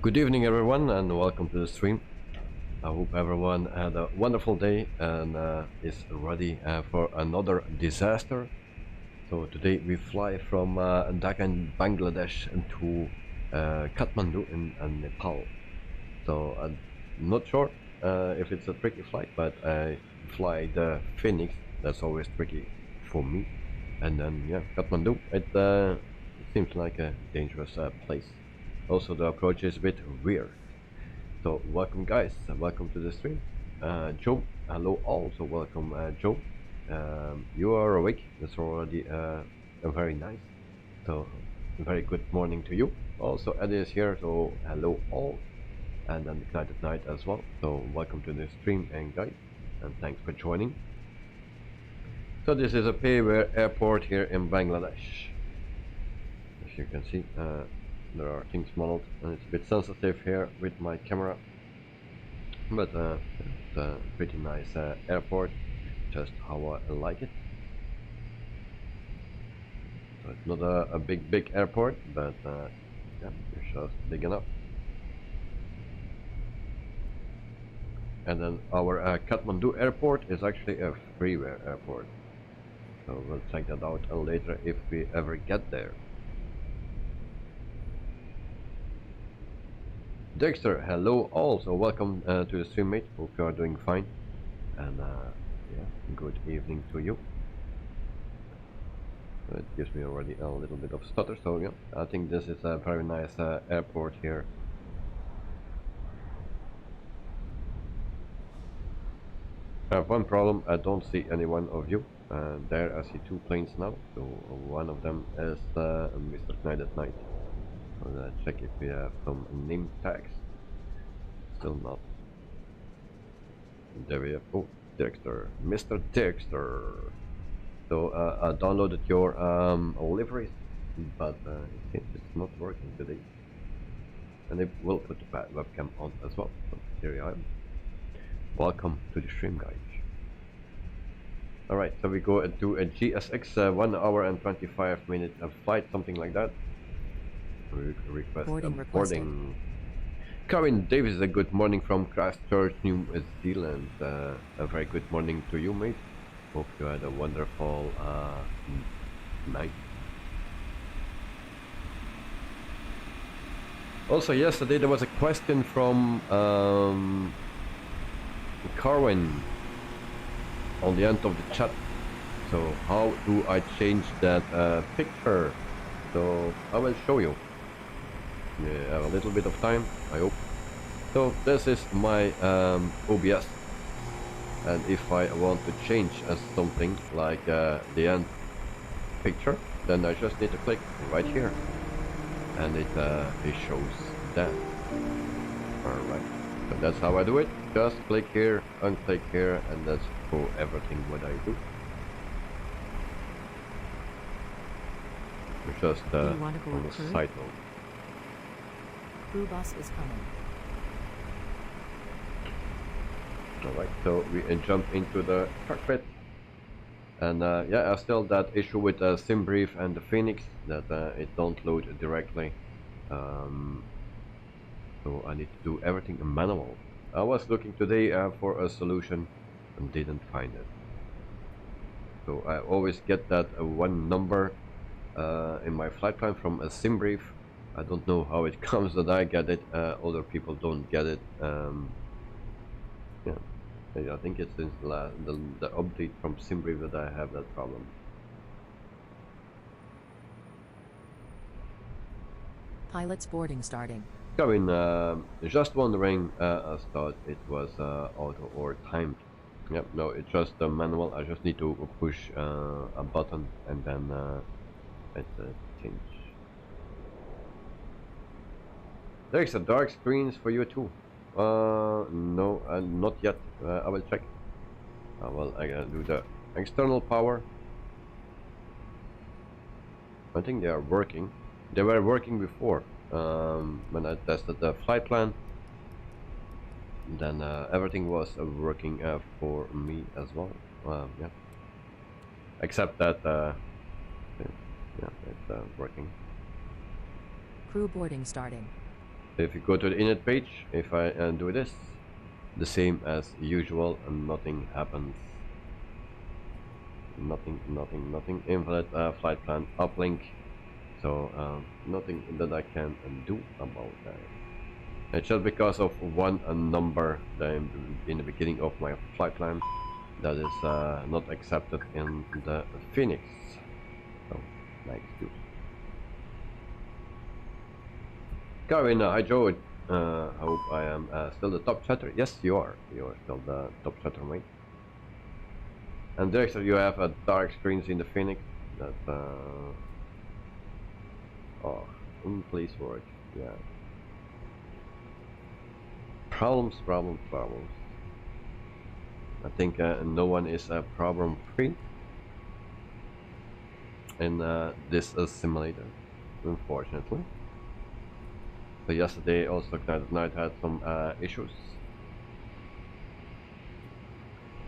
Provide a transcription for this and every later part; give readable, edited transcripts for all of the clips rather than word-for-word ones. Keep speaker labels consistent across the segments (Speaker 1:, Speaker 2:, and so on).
Speaker 1: Good evening everyone and welcome to the stream. I hope everyone had a wonderful day and is ready for another disaster. So today we fly from Dhaka in Bangladesh to Kathmandu in Nepal. So I'm not sure if it's a tricky flight, but I fly the FENIX. That's always tricky for me. And then yeah, Kathmandu, it seems like a dangerous place. Also the approach is a bit weird. So welcome guys, welcome to the stream. Joe, hello all, so welcome Joe. You are awake, that's already very nice. So very good morning to you. Also Eddie is here, so hello all. And then Knight at Night as well. So welcome to the stream and guys, and thanks for joining. So this is a Payware airport here in Bangladesh. As you can see, there are things modeled and it's a bit sensitive here with my camera. But it's a pretty nice airport, just how I like it. So it's not a big airport, but yeah, it's just big enough. And then our Kathmandu airport is actually a freeware airport. So we'll check that out later if we ever get there. Dexter, hello also, welcome to the stream mate, hope you are doing fine. And yeah, good evening to you. It gives me already a little bit of stutter, so yeah, I think this is a very nice airport here. I have one problem, I don't see any one of you. There I see two planes now, so one of them is Mr. Knight at Night. I'll check if we have some name tags. Still not. There we have, oh, Dexter, Mr. Dexter. So I downloaded your liveries, but it seems it's not working today. And it will put the webcam on as well. So here I am. Welcome to the stream, guys. Alright, so we go to a GSX 1 hour and 25 minute flight, something like that. Request boarding. Karen Davis, a good morning from Christchurch, New Zealand. A very good morning to you, mate. Hope you had a wonderful night. Also, yesterday there was a question from Carwin on the end of the chat. So how do I change that picture? So I will show you. Yeah, have a little bit of time, I hope. So this is my OBS, and if I want to change something like the end picture, then I just need to click right here, and it shows that. Alright, so that's how I do it. Just click here, unclick here, and that's for everything what I do. Just on the side note.
Speaker 2: Crew bus is coming.
Speaker 1: Alright, so we jump into the cockpit. And yeah, I still that issue with SimBrief and the FENIX that it don't load directly. So I need to do everything manual. I was looking today for a solution and didn't find it. So I always get that one number in my flight plan from a SimBrief. I don't know how it comes that I get it, other people don't get it. Yeah, I think it's since the update from SimBrief that I have that problem.
Speaker 2: Pilot's boarding starting.
Speaker 1: Kevin, just wondering, I thought it was auto or timed. Yep, no, it's just a manual. I just need to push a button and then it change. There's a dark screens for you too. No, not yet. I will check. Well, I gotta do the external power. I think they are working. They were working before when I tested the flight plan. Then everything was working for me as well. Yeah. Except that, yeah, it's working.
Speaker 2: Crew boarding starting.
Speaker 1: If you go to the init page, if I do this, the same as usual, and nothing happens. Nothing. Invalid flight plan uplink. So nothing that I can do about that. It's just because of one number that in the beginning of my flight plan that is not accepted in the FENIX. So, my excuse. Kevin, hi Joe. I hope I am still the top chatter. Yes, you are. You are still the top chatter, mate. And Dexter, you have dark screens in the FENIX. That oh, please work. Yeah. Problems. I think no one is problem free in this simulator, unfortunately. So yesterday also night had some issues.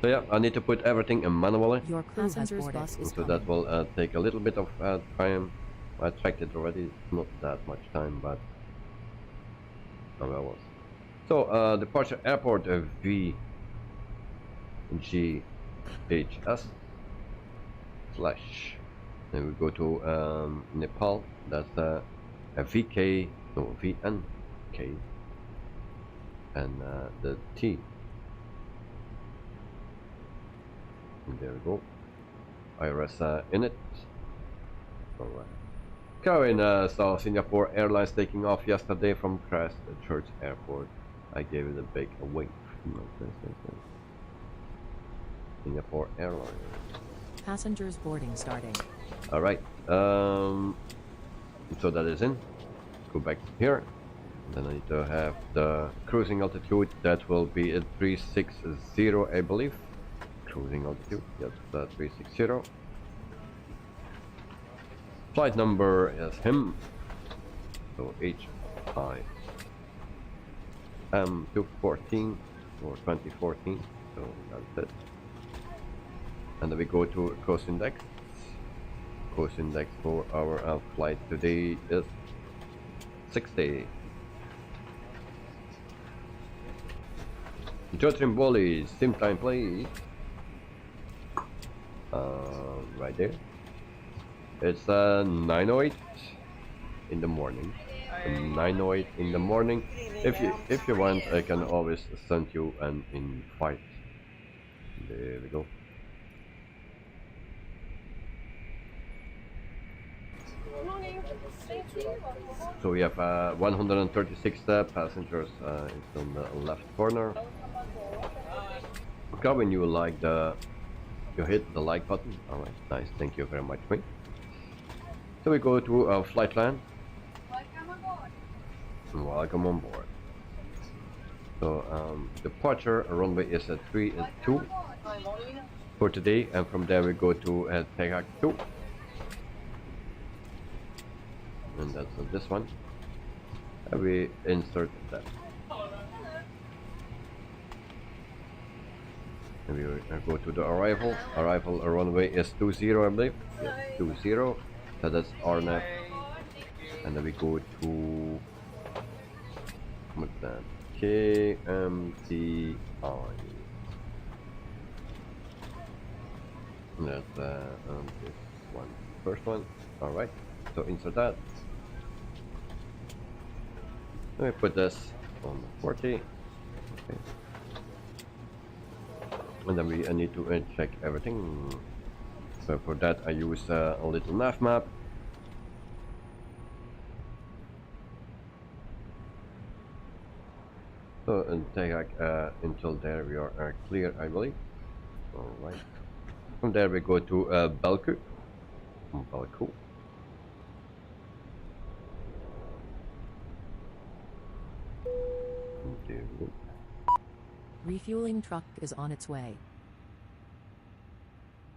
Speaker 1: So yeah, I need to put everything in manually.
Speaker 2: Your passenger's bus is
Speaker 1: so that will take a little bit of time. I checked it already, not that much time, but I was. So departure airport VGHS slash. Then we go to Nepal. That's a VNK, and the T. And there we go. IRS in it. Alright. Karen saw Singapore Airlines taking off yesterday from Christchurch Airport. I gave it a big wave. Singapore Airlines.
Speaker 2: Passengers boarding starting.
Speaker 1: Alright. So that is in. Go back here. Then I need to have the cruising altitude. That will be at 360, I believe. Cruising altitude. Yes, 360. Flight number is him. So HI M214 or 2014. So that's it. And then we go to coast index. Coast index for our flight today is 60. Joe Trimboli, sim time please. Right there. It's 9:08 in the morning. 9:08 in the morning. If you want, I can always send you an invite. There we go. So we have 136 passengers. It's on the left corner. Okay, when you like you hit the like button. All right, nice. Thank you very much, mate. So we go to flight plan. Welcome on board. So departure runway is at 32 for today, and from there we go to takeoff 2, and that's this one. And we insert that. And we go to the arrival. Arrival runway is 20, I believe. Yes, 20. So that's RNAV. And then we go to what's that? KMTI. And that's this one. First one. All right. So insert that. Let me put this on 40. Okay. And then we need to check everything. So for that I use a little nav map. So and take until there we are clear, I believe. All right. From there we go to Belku. Belku.
Speaker 2: Refueling truck is on its way.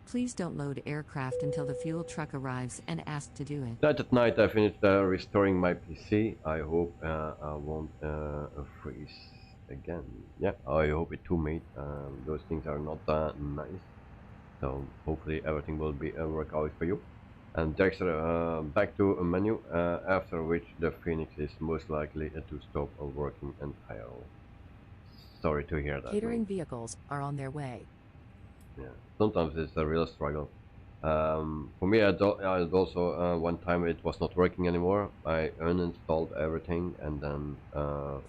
Speaker 3: Please don't load aircraft until the fuel truck arrives and ask to do it.
Speaker 1: That at night I finished restoring my PC. I hope I won't freeze again. Yeah, I hope it too, mate. Those things are not nice. So hopefully everything will be work out for you. And Dexter, back to a menu, after which the Phoenix is most likely to stop working entirely. Sorry to hear that,
Speaker 2: Catering
Speaker 1: mate.
Speaker 2: vehicles are on their way.
Speaker 1: Yeah, sometimes it's a real struggle. For me, I'd also one time it was not working anymore. I uninstalled everything and then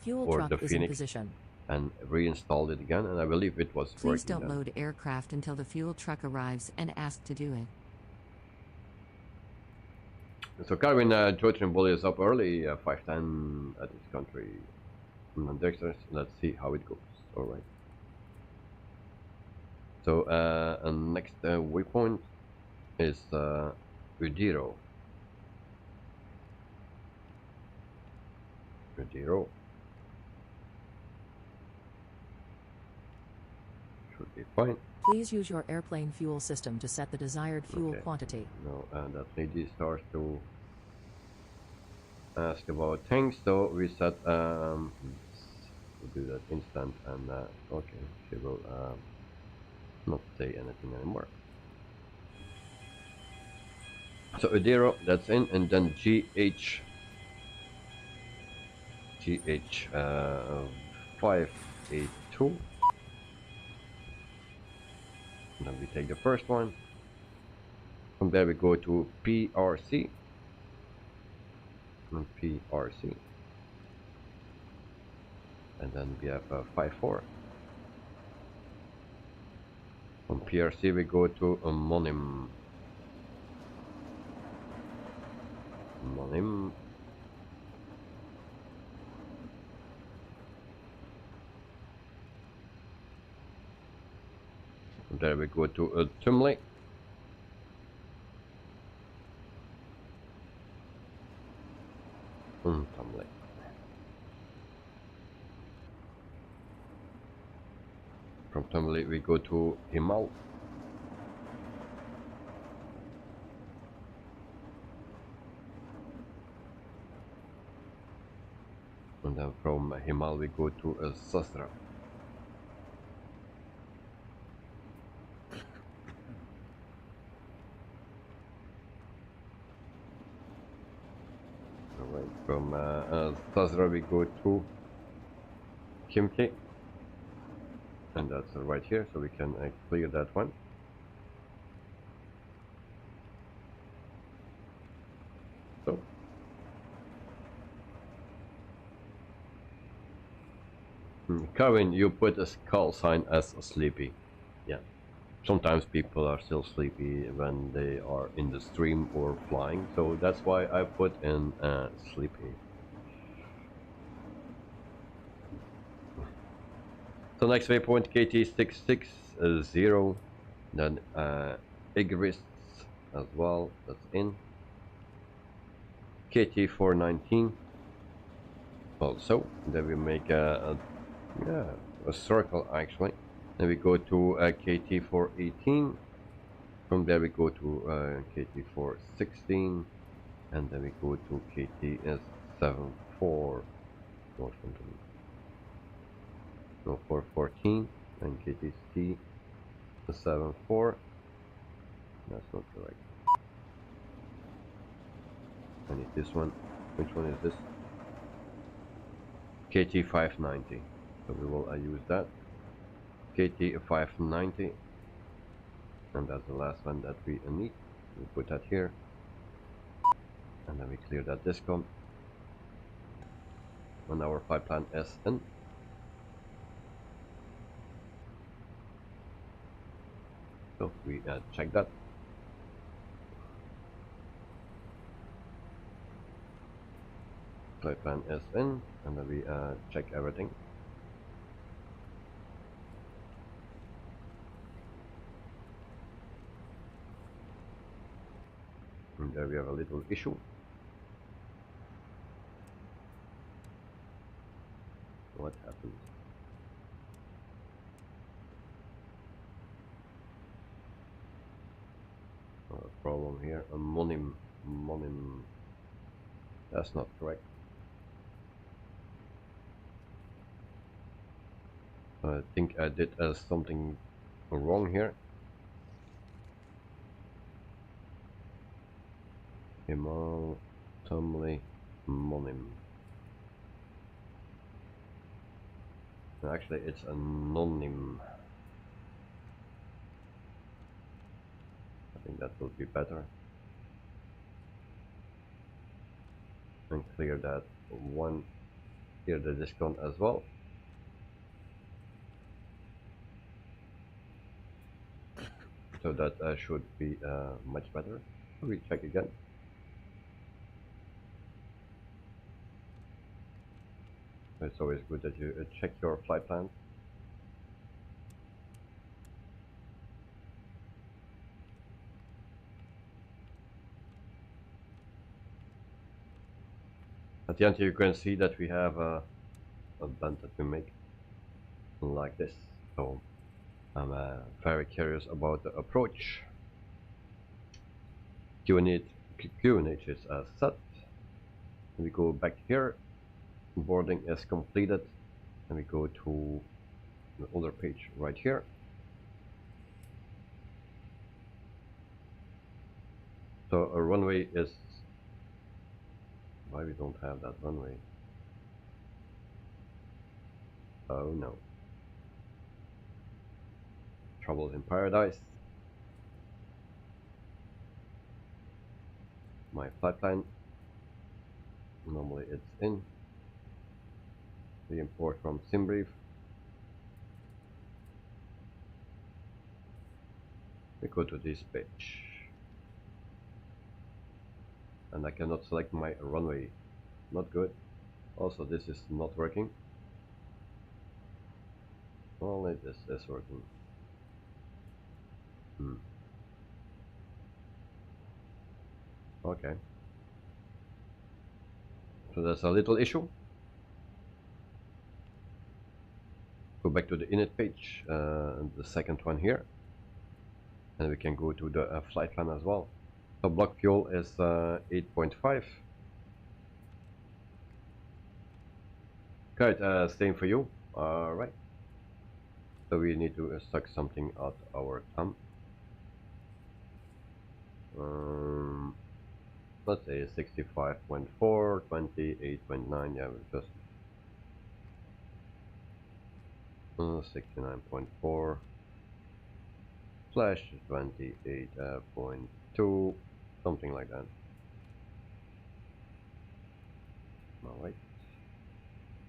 Speaker 2: Fuel
Speaker 1: or
Speaker 2: truck
Speaker 1: the
Speaker 2: is in
Speaker 1: Phoenix
Speaker 2: position.
Speaker 1: and reinstalled it again, and I believe it was
Speaker 3: Please
Speaker 1: working
Speaker 3: don't
Speaker 1: then.
Speaker 3: load aircraft until the fuel truck arrives and ask to do it.
Speaker 1: So Carvin Georgian Bully is up early, 510 at this country. And Dexter, let's see how it goes. All right. So next waypoint is Udiro. Udiro should be fine.
Speaker 2: Please use your airplane fuel system to set the desired fuel
Speaker 1: Okay.
Speaker 2: quantity.
Speaker 1: No, and that lady starts to ask about things, so we set we'll do that instant, and okay, she will not say anything anymore. So Udiro, that's in, and then GH 582. And then we take the first one. From there we go to PRC. And PRC. And then we have 54. From PRC we go to Monim. Monim. From there we go to Tumley. Tumley. From Tumley we go to Himal. And then from Himal we go to Sastra. Alright, from Sastra we go to Kimchi. And that's right here, so we can clear that one. So Kevin, you put a skull sign as sleepy. Yeah. Sometimes people are still sleepy when they are in the stream or flying, so that's why I put in sleepy. So next waypoint KT660, then Igris as well, that's in. KT419 also, then we make a circle actually. Then we go to KT418. From there we go to KT416, and then we go to KT74. No, 414, and KTC74. That's not correct. I need this one. Which one is this? KT590. So we will use that. KT590. And that's the last one that we need. We put that here. And then we clear that discom on our flight plan SN. So we check that. Flight plan SN, and then we check everything. And there we have a little issue. What happens? Problem here. A monim. That's not correct. I think I did something wrong here. Himal Tumley Monim. Actually, it's anonym. I think that will be better. And clear that one. Here the discount as well. So that should be much better. We check again. It's always good that you check your flight plan. At the end you can see that we have a bend that we make like this. So I'm very curious about the approach. QNH is set. We go back here. Boarding is completed, and we go to the other page right here. So a runway is, why we don't have that runway? Oh no. Troubles in paradise. My flight plan, normally it's in. We import from SimBrief. We go to this page. And I cannot select my runway. Not good. Also, this is not working. Only this is working. Okay. So that's a little issue. Go back to the init page, the second one here. And we can go to the flight plan as well. So block fuel is 8.5. Good, same for you. Alright. So we need to suck something out our thumb. Let's say 65.4, 28.9, yeah, we'll just 69.4 slash 28.2, something like that. Alright.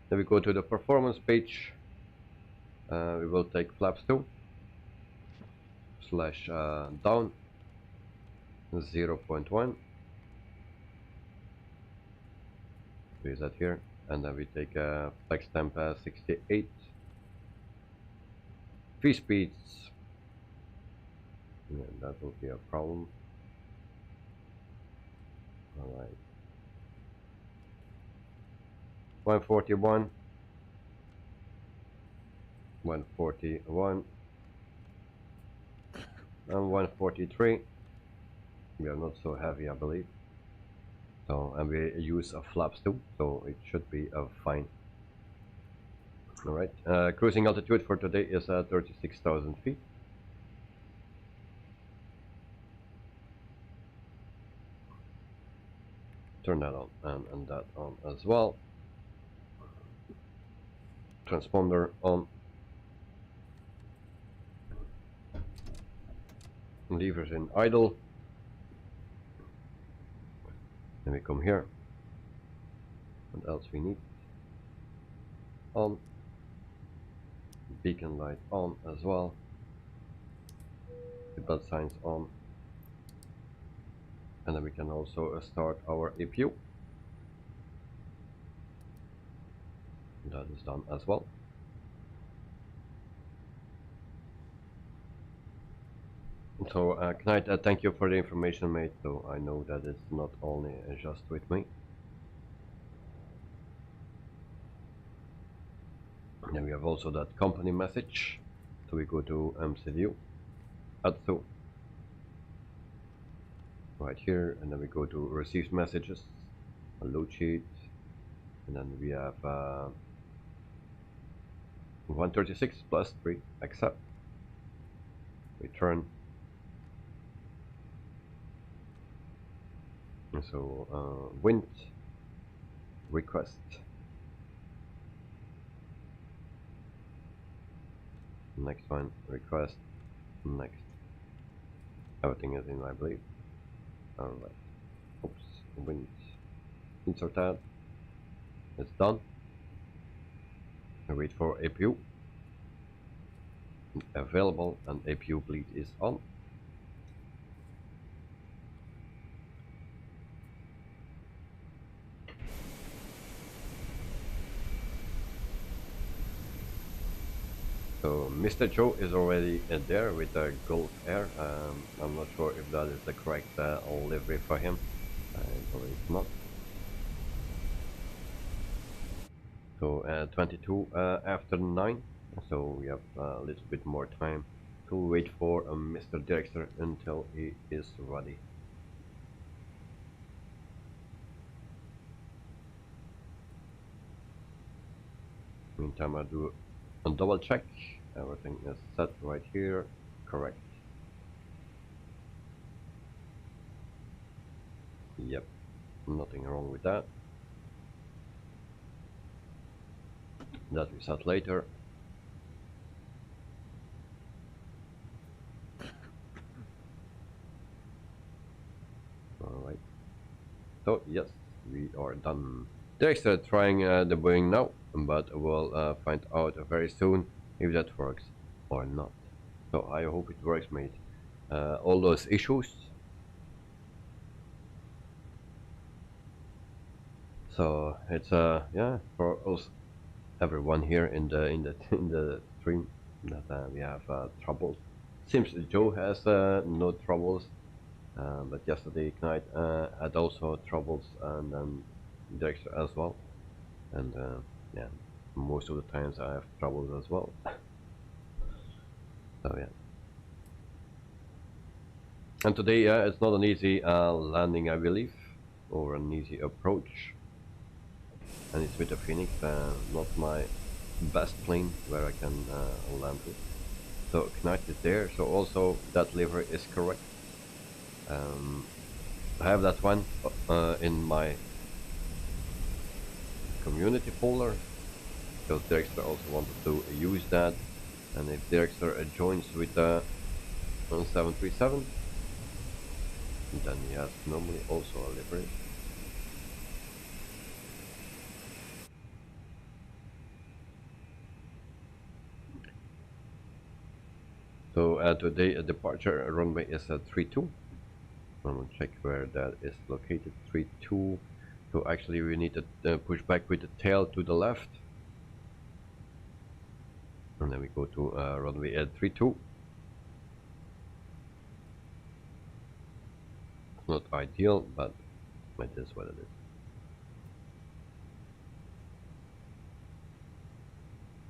Speaker 1: Then we go to the performance page. We will take flaps 2 slash down 0.1. Is that here? And then we take flex temp 68. Free speeds. Yeah, that will be a problem. Alright. 141. 141. And 143. We are not so heavy, I believe. So, and we use a flaps too, so it should be fine. Alright, cruising altitude for today is 36,000 feet. Turn that on and that on as well. Transponder on. Levers in idle. Then we come here. What else we need? On. Beacon light on as well. The belt signs on. And then we can also start our APU. That is done as well. So Knight, thank you for the information, mate. So I know that it's not only just with me. And then we have also that company message. So we go to MCView, add to right here, and then we go to received messages, a load sheet, and then we have 136 plus 3, accept, return. So wind request. Next one, request. Next. Everything is in, I believe. Alright. Oops. Wind. Insert that. It's done. I wait for APU. Available and APU bleed is on. So Mr. Joe is already there with the Gulf Air. I'm not sure if that is the correct livery for him. I believe not. So 22 after 9. So we have a little bit more time to wait for Mr. Dexter until he is ready. Meantime, I do a double check. Everything is set right here. Correct. Yep. Nothing wrong with that. That we set later. Alright. So yes, we are done. Dexter trying the Boeing now, but we'll find out very soon if that works or not. So I hope it works, mate. All those issues. So it's yeah, for us, everyone here in the stream, that we have troubles. Seems Joe has no troubles, but yesterday Ignite had also troubles, and then Dexter as well, and yeah, most of the times I have troubles as well. So yeah, and today it's not an easy landing, I believe, or an easy approach, and it's with the Phoenix, not my best plane where I can land with. So Knight is there, so also that livery is correct. I have that one in my community folder, because Dexter also wanted to use that, and if Dexter joins with the 737, then he has normally also a livery. So today departure runway is at 32. I'm gonna check where that is located. 32. So actually we need to push back with the tail to the left, and then we go to runway at 32. It's not ideal, but it is what it is.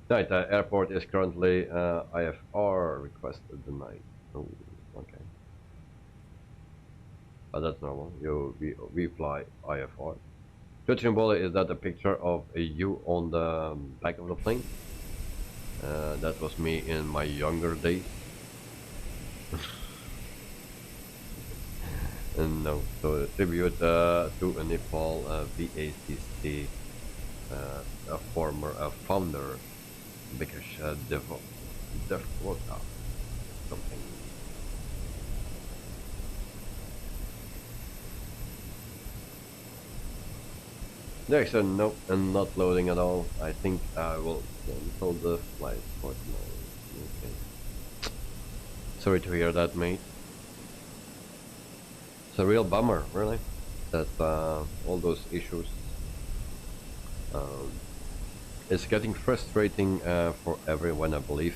Speaker 1: Right, airport is currently IFR requested denied. Oh, okay. But that's normal. We fly IFR. Judging Bola, is that a picture of you on the back of the plane? That was me in my younger days. And no, so a tribute to Nepal VACC, a former founder, because THROTTLE something. There's a nope, and not loading at all. I think I will cancel the flight for tomorrow. Okay. Sorry to hear that, mate. It's a real bummer, really, that all those issues. It's getting frustrating for everyone, I believe,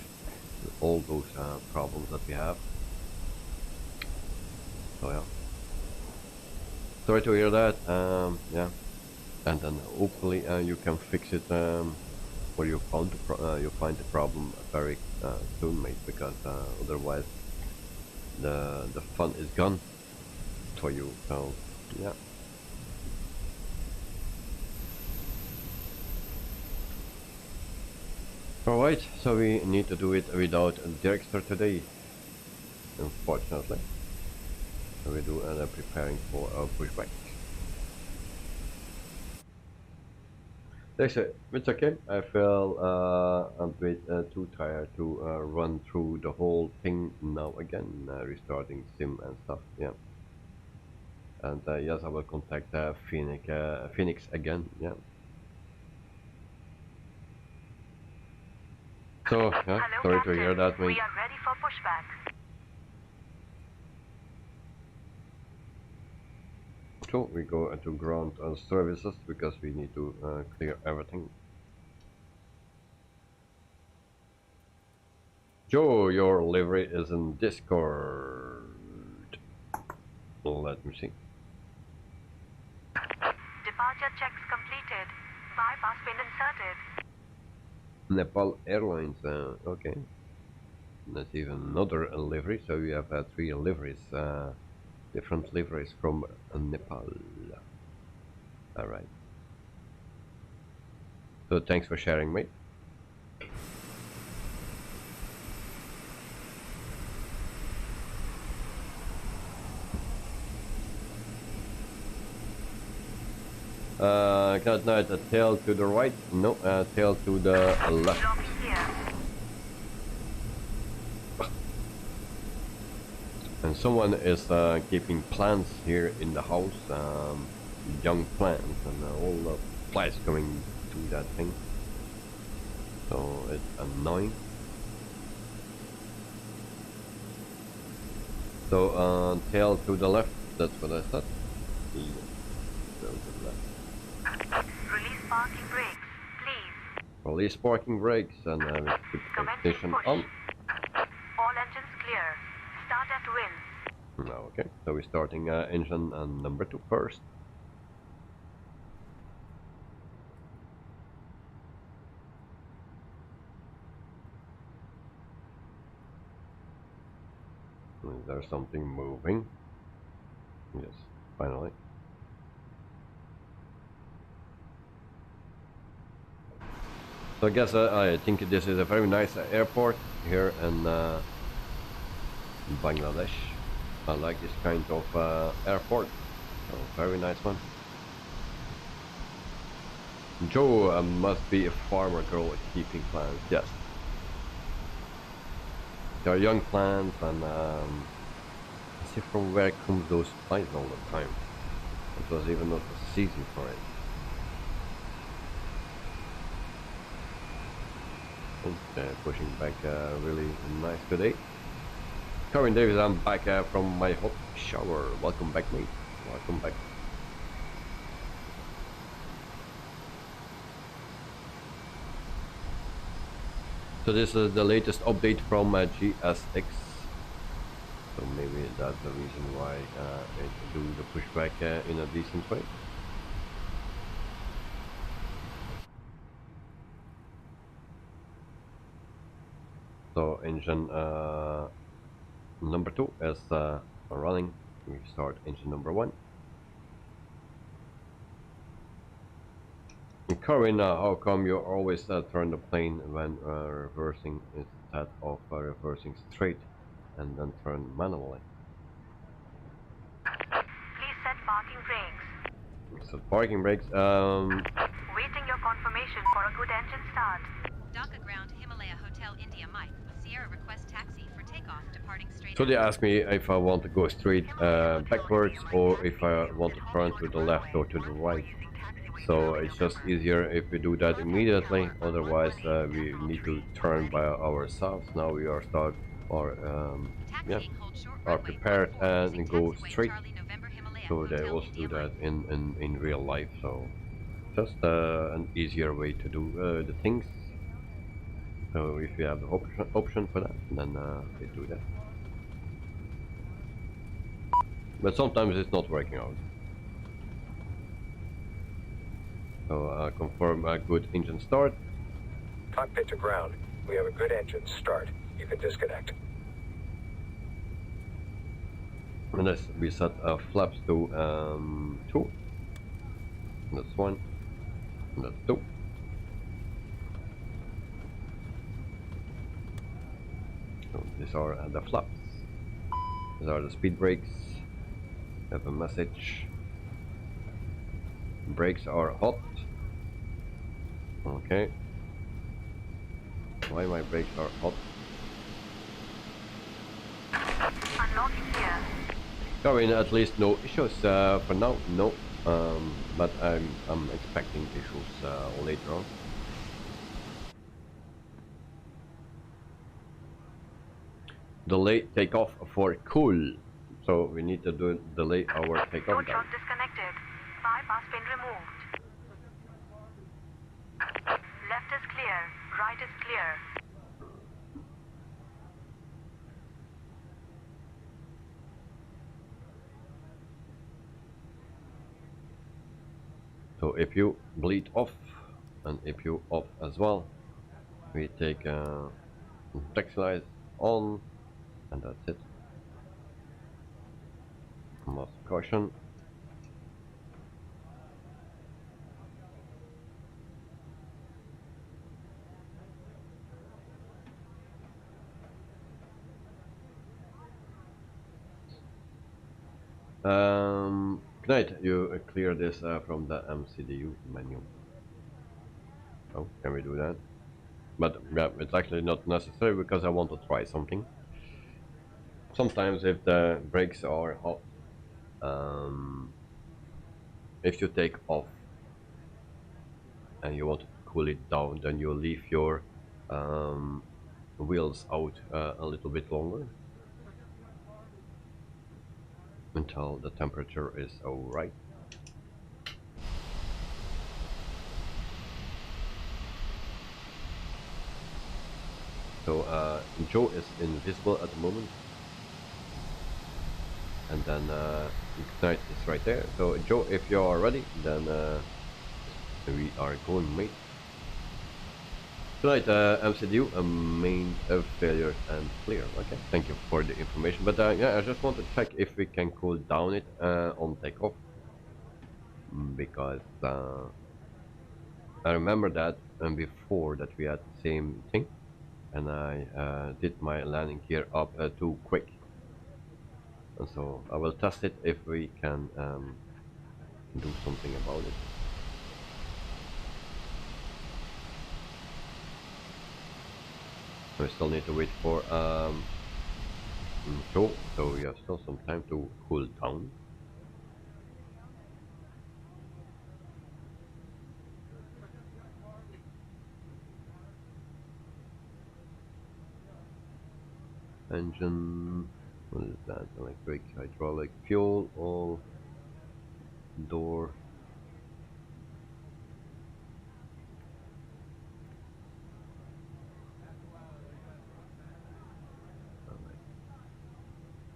Speaker 1: with all those problems that we have. So yeah, sorry to hear that. Yeah, and then hopefully you can fix it, or you find the problem very soon, mate. Because otherwise, the fun is gone for you. So yeah. Alright, so we need to do it without Dexter today, unfortunately. So we do end up preparing for a pushback. It's okay. I feel a bit too tired to run through the whole thing now again, restarting sim and stuff. Yeah, and yes, I will contact Phoenix again. Yeah. So yeah,
Speaker 4: Hello,
Speaker 1: sorry to
Speaker 4: Captain.
Speaker 1: hear that, mate.
Speaker 4: We are ready for pushback.
Speaker 1: So we go to ground services because we need to clear everything. Joe, your livery is in Discord. Let me see.
Speaker 4: Departure checks completed. Bypass pin inserted.
Speaker 1: Nepal Airlines. Okay. That's even another livery. So we have 3 liveries, different liveries from Nepal. All right. So thanks for sharing, mate. Good night. A tail to the right? No, tail to the left.
Speaker 4: Lobby here.
Speaker 1: And someone is keeping plants here in the house, young plants, and all the flies going to that thing. So it's annoying. So tail to the left. That's what I said. Yeah. Tail to the left.
Speaker 4: Release parking brakes, please.
Speaker 1: Release parking brakes and we put the ignition
Speaker 4: push.
Speaker 1: on.
Speaker 4: All engines clear. Start at wind.
Speaker 1: No, okay, so we're starting engine number 2 first. Is there something moving? Yes, finally. So I guess I think this is a very nice airport here in Bangladesh. I like this kind of airport. So very nice one. Joe must be a farmer girl keeping plants. Yes. There are young plants and see from where comes those plants all the time. It was even not a season for it. Oh, pushing back really nice today. Corin Davis, I'm back from my hot shower. Welcome back, mate. Welcome back. So this is the latest update from GSX. So maybe that's the reason why it do the pushback in a decent way. So engine number 2 is running. We start engine number 1. Corinne, how come you always turn the plane when reversing instead of reversing straight and then turn manually?
Speaker 4: Please set parking brakes.
Speaker 1: So parking brakes.
Speaker 4: Waiting your confirmation for a good engine start.
Speaker 5: Dhaka ground Himalaya Hotel India Mike. Sierra request taxi for takeoff departing straight.
Speaker 1: So they ask me if I want to go straight backwards or if I want to turn to the left or to the right. So it's just easier if we do that immediately. Otherwise, we need to turn by ourselves. Now we are are prepared and go straight. So they also do that in real life. So just an easier way to do the things. So if you have the option for that, then they do that. But sometimes it's not working out. So confirm a good engine start.
Speaker 6: Cockpit to ground. We have a good engine start. You can disconnect.
Speaker 1: And this, we set flaps to 2. That's 1. And that's 2. So these are the flaps. These are the speed brakes. Have a message. Brakes are hot. Okay. Why my brakes are hot?
Speaker 4: Unlocking here.
Speaker 1: I mean, at least no issues for now. No, but I'm expecting issues later on. Delay takeoff for cool. So we need to delay our takeoff
Speaker 4: Road
Speaker 1: down.
Speaker 4: truck disconnected. Bypass pin removed. Left is clear. Right is clear.
Speaker 1: So if you bleed off and if you off as well, we take taxi lights on, and that's it. Most caution. Knight, you clear this from the MCDU menu. Oh, can we do that? But yeah, it's actually not necessary because I want to try something. Sometimes if the brakes are hot, if you take off and you want to cool it down, then you leave your wheels out a little bit longer until the temperature is alright. So Joe is invisible at the moment, and then Ignite is right there. So Joe, if you are ready, then we are going, mate. Tonight, MCDU, main failure and clear. Okay, thank you for the information. But yeah, I just want to check if we can cool down it on takeoff, because I remember that before that we had the same thing, and I did my landing gear up too quick, and so I will test it if we can do something about it. We still need to wait for Joe, so we have still some time to cool down. Engine, what is that? Electric, hydraulic, fuel, all, door.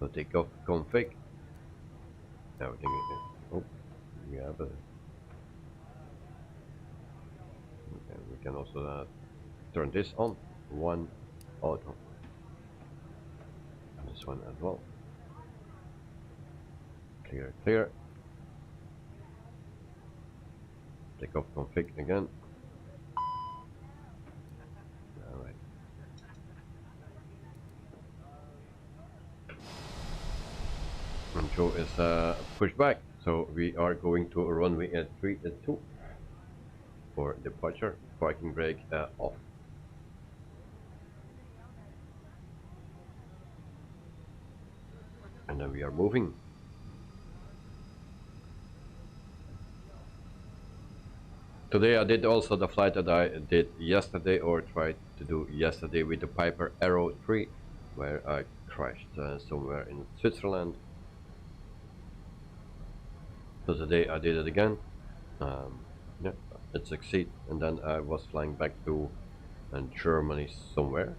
Speaker 1: So take off config. Everything is oh, we have a. Okay, we can also turn this on. One auto. And this one as well. Clear, clear. Take off config again. Alright. And Joe is pushed back, so we are going to runway at 3-2 for departure. Parking brake off. And then we are moving. Today I did also the flight that I did yesterday, or tried to do yesterday, with the Piper Arrow 3, where I crashed somewhere in Switzerland. So today I did it again. Yeah, it succeeded, and then I was flying back to Germany somewhere.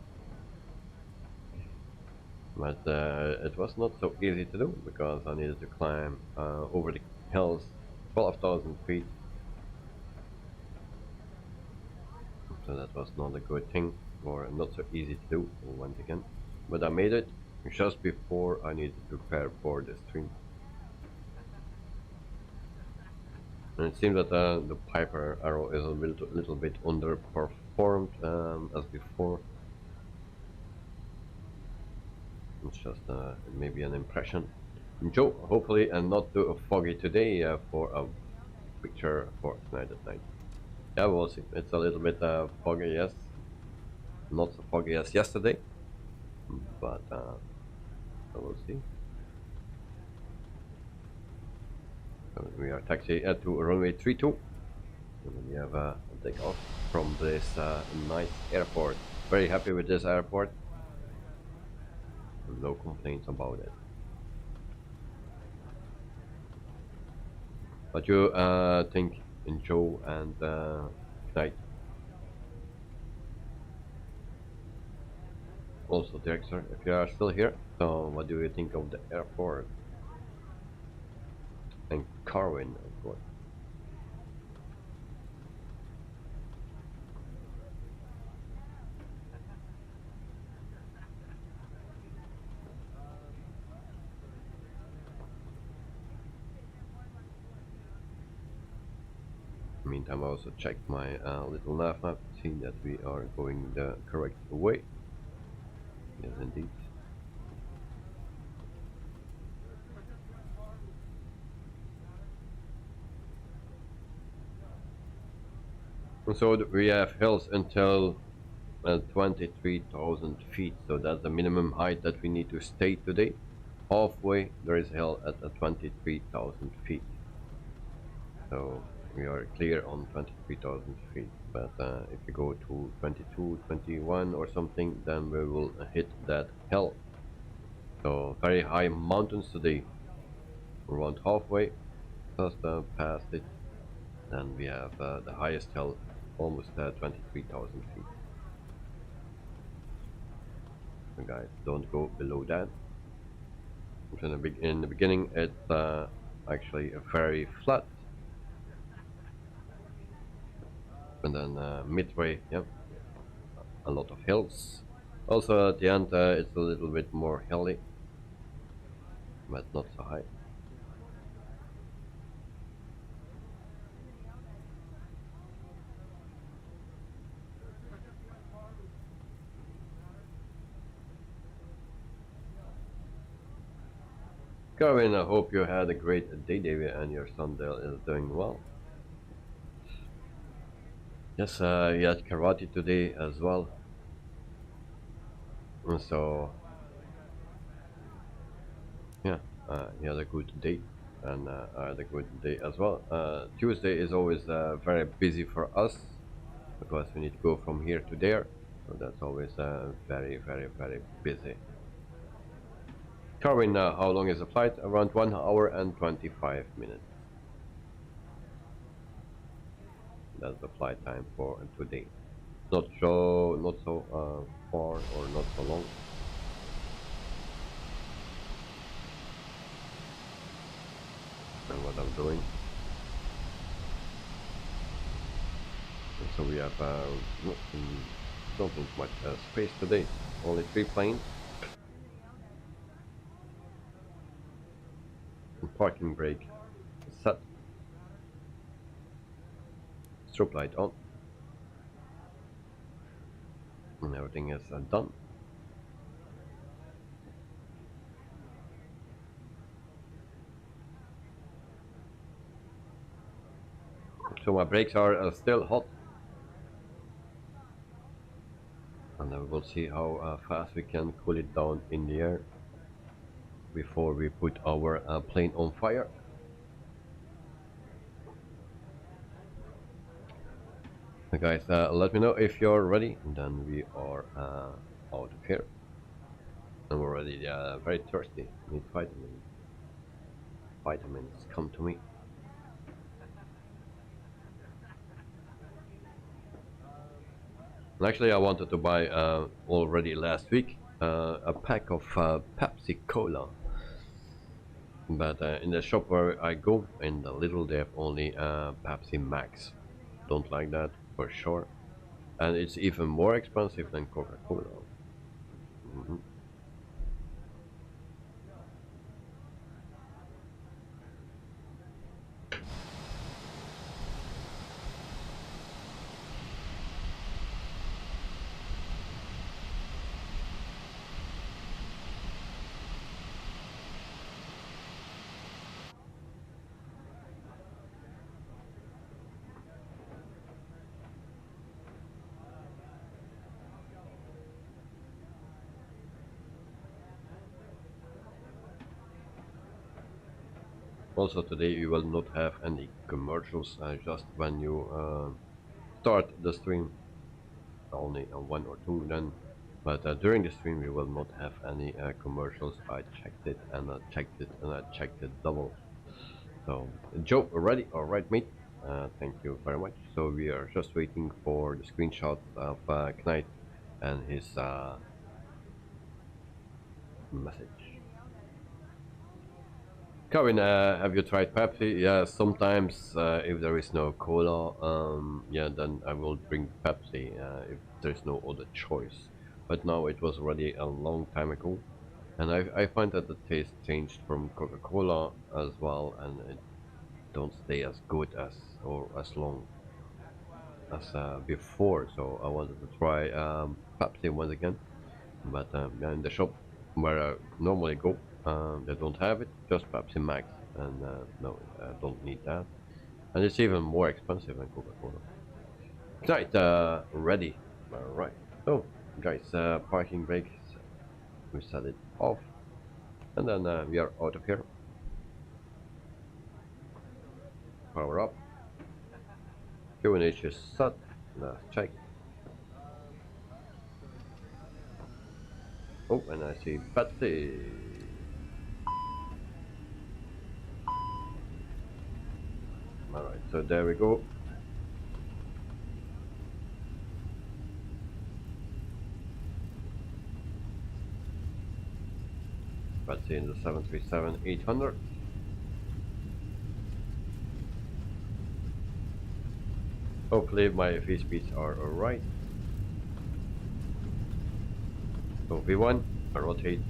Speaker 1: But it was not so easy to do, because I needed to climb over the hills, 12,000 feet. So that was not a good thing, or not so easy to do once again. But I made it just before I needed to prepare for the stream. And it seems that the Piper Arrow is a little bit underperformed as before. It's just maybe an impression. Joe, hopefully not too foggy today for a picture for tonight at night. Yeah, we'll see. It's a little bit foggy, yes. Not so foggy as yesterday, but so we'll see. So we are taxi to runway 32. And we have a takeoff from this nice airport. Very happy with this airport. No complaints about it. But you think in Joe and Knight? Also, Dexter, if you are still here, so what do you think of the airport? And Carwin, of course. Meantime, I also checked my little nav map, see that we are going the correct way. Yes, indeed. And so we have hills until 23,000 feet, so that's the minimum height that we need to stay today. Halfway there is hill at 23,000 feet, so we are clear on 23,000 feet. But if we go to 22, 21 or something, then we will hit that hill. So very high mountains today. Around halfway, just past it, then we have the highest hill, almost 23,000 feet. So guys, don't go below that. In the beginning, it's actually very flat, and then midway, yeah, a lot of hills. Also at the end, it's a little bit more hilly, but not so high. Kevin, I hope you had a great day, David, and your son Dale is doing well. Yes, he had karate today as well. And so, yeah, he had a good day, and I had a good day as well. Tuesday is always very busy for us, because we need to go from here to there, so that's always very, very, very busy. Carwin, how long is the flight? Around 1 hour and 25 minutes. That's the flight time for today. Not so far or not so long. And what I'm doing. And so we have don't think much space today. Only 3 planes. And parking brake set. Strobe light on. And everything is done. So my brakes are still hot. And then we will see how fast we can cool it down in the air before we put our plane on fire. So guys, let me know if you're ready, and then we are out of here. I'm already very thirsty. Need vitamins. Vitamins, come to me. And actually, I wanted to buy already last week a pack of Pepsi Cola, but in the shop where I go in the little, they have only Pepsi Max. Don't like that for sure, and it's even more expensive than Coca-Cola. Also today you will not have any commercials, just when you start the stream, only one or two then, but during the stream we will not have any commercials. I checked it and I checked it and I checked it double. So Joe, ready? All right, mate. Thank you very much. So we are just waiting for the screenshot of Knight and his message. Kevin, have you tried Pepsi? Yeah, sometimes if there is no cola, yeah, then I will drink Pepsi if there's no other choice. But now it was already a long time ago, and I find that the taste changed from Coca-Cola as well, and it don't stay as good as or as long as before. So I wanted to try Pepsi once again, but yeah, in the shop where I normally go, they don't have it, just Pepsi Max, and no, I don't need that, and it's even more expensive than Coca-Cola. Right, ready. All right. So, guys, parking brakes. We set it off, and then we are out of here. Power up. QNH is set. Let's check. Oh, and I see Pepsi. Alright, so there we go. Pepsi in the 737-800. Hopefully my V speeds are alright. So V1, I rotate.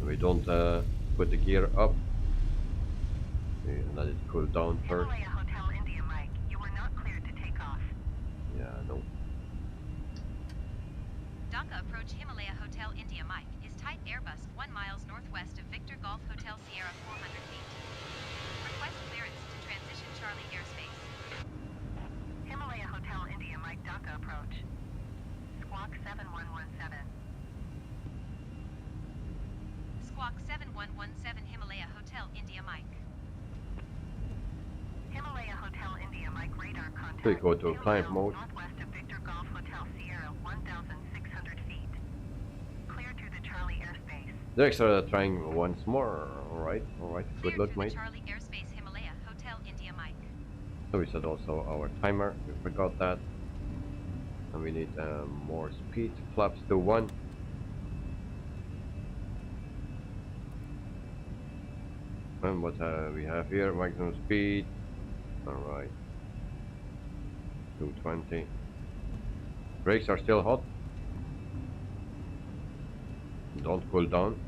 Speaker 1: We don't put the gear up. We let it cool down first.
Speaker 4: Himalaya Hotel India Mike, you are not cleared to take off.
Speaker 1: Yeah, no.
Speaker 5: Dhaka approach Himalaya Hotel India Mike is type Airbus 1 miles northwest of Victor Golf Hotel Sierra 400 feet. Request clearance to transition Charlie airspace.
Speaker 4: Himalaya Hotel India Mike Dhaka approach. Squawk 7117.
Speaker 5: Squawk 7117 Himalaya Hotel India Mike.
Speaker 4: Himalaya Hotel India Mike radar contact.
Speaker 1: We go to
Speaker 4: 2
Speaker 1: climb
Speaker 4: miles
Speaker 1: mode.
Speaker 4: northwest of Victor Golf Hotel Sierra 1600 feet. Clear to the Charlie airspace.
Speaker 1: The extra trying once more. Alright, good
Speaker 5: Clear
Speaker 1: luck,
Speaker 5: to
Speaker 1: mate.
Speaker 5: the Charlie airspace Himalaya Hotel India Mike.
Speaker 1: So we set also our timer, we forgot that. And we need more speed, flaps to 1. And what we have here, maximum speed. Alright. 220. Brakes are still hot. Don't cool down.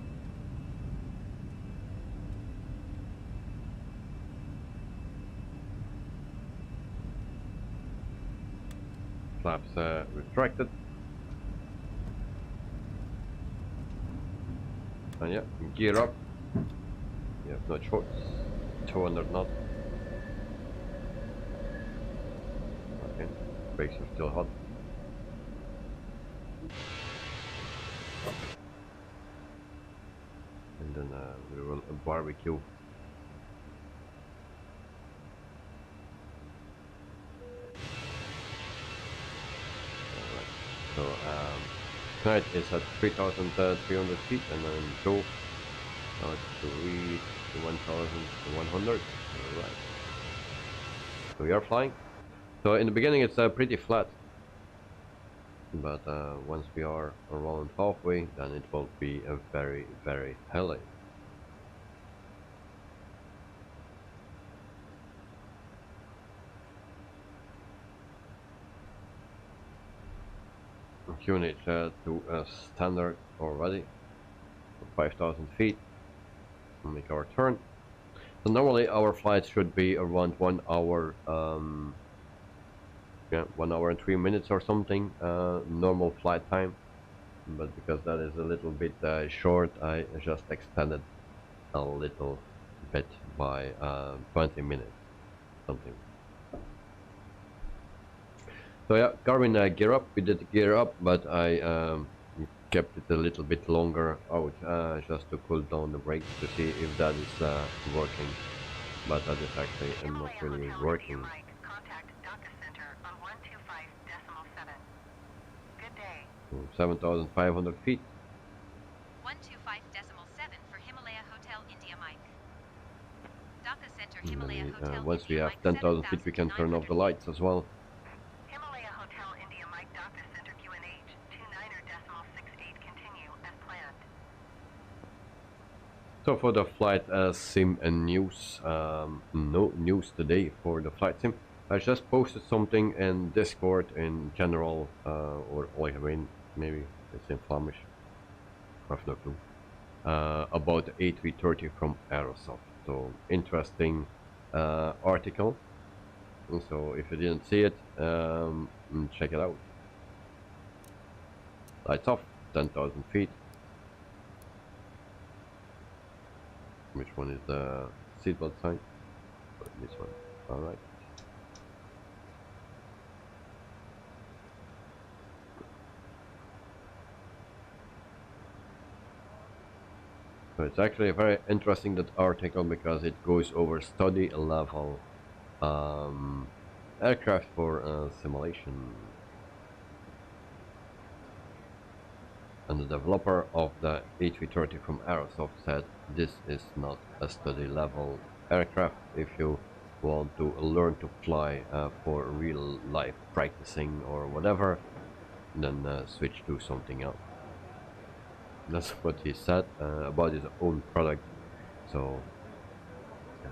Speaker 1: Flaps retracted. And yeah, gear up. You have no choice. 200 knots. Okay, brakes are still hot. And then we will barbecue. So tonight is at 3,300 feet, and then Joe to reach 1,100. Alright. So we are flying. So in the beginning it's pretty flat, but once we are around halfway, then it will be a very, very hilly. Unit to a standard already, 5,000 feet. We'll make our turn. So normally our flights should be around 1 hour, yeah, 1 hour and 3 minutes or something, normal flight time. But because that is a little bit short, I just extended a little bit by 20 minutes, something. So yeah, Garmin gear up. We did gear up, but I kept it a little bit longer out just to cool down the brakes to see if that is working, but that is actually not really working.
Speaker 4: Mike, contact Dhaka Center on 125.7. Good day.
Speaker 1: 7,500 feet.
Speaker 5: 125.7 for Himalaya Hotel India Mike. Dhaka Center
Speaker 1: And
Speaker 5: Himalaya
Speaker 1: then,
Speaker 5: Hotel
Speaker 1: once we
Speaker 5: India
Speaker 1: have
Speaker 5: Mike
Speaker 1: 10,000 feet, we can turn off the lights as well.
Speaker 4: Himalaya Hotel India Mike Dhaka Center QNH 29.68 continue as planned.
Speaker 1: So for the flight sim and news, no news today for the flight sim. I just posted something in Discord in general, or like I mean, maybe it's in Flemish, I have no clue, about the A330 from Aerosoft. So interesting article. And so if you didn't see it, check it out. Lights off, 10,000 feet. Which one is the seatbelt sign? This one. All right. So it's actually a very interesting that article because it goes over study level aircraft for simulation. And the developer of the A330 from Aerosoft said this is not a study level aircraft. If you want to learn to fly for real life practicing or whatever, then switch to something else. That's what he said about his own product. So yeah.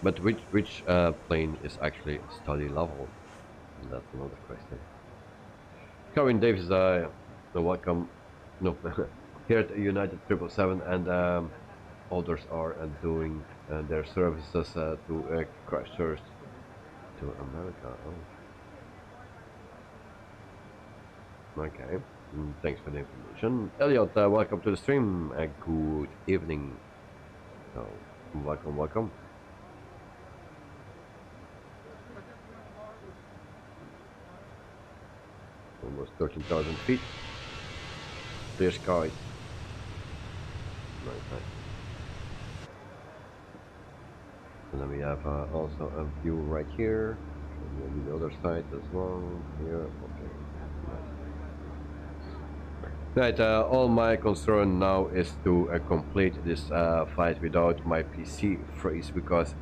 Speaker 1: But which plane is actually study level? That's another question. Kevin Davis, welcome. No, here at United 777, and others are doing their services to crashers to America. Oh. Okay. Thanks for the information. Elliot, welcome to the stream. Good evening. So, welcome. Almost 13,000 feet. Clear skies. Nice. And then we have also a view right here. And maybe the other side as well. Here. Okay. Right, all my concern now is to complete this flight without my PC freeze, because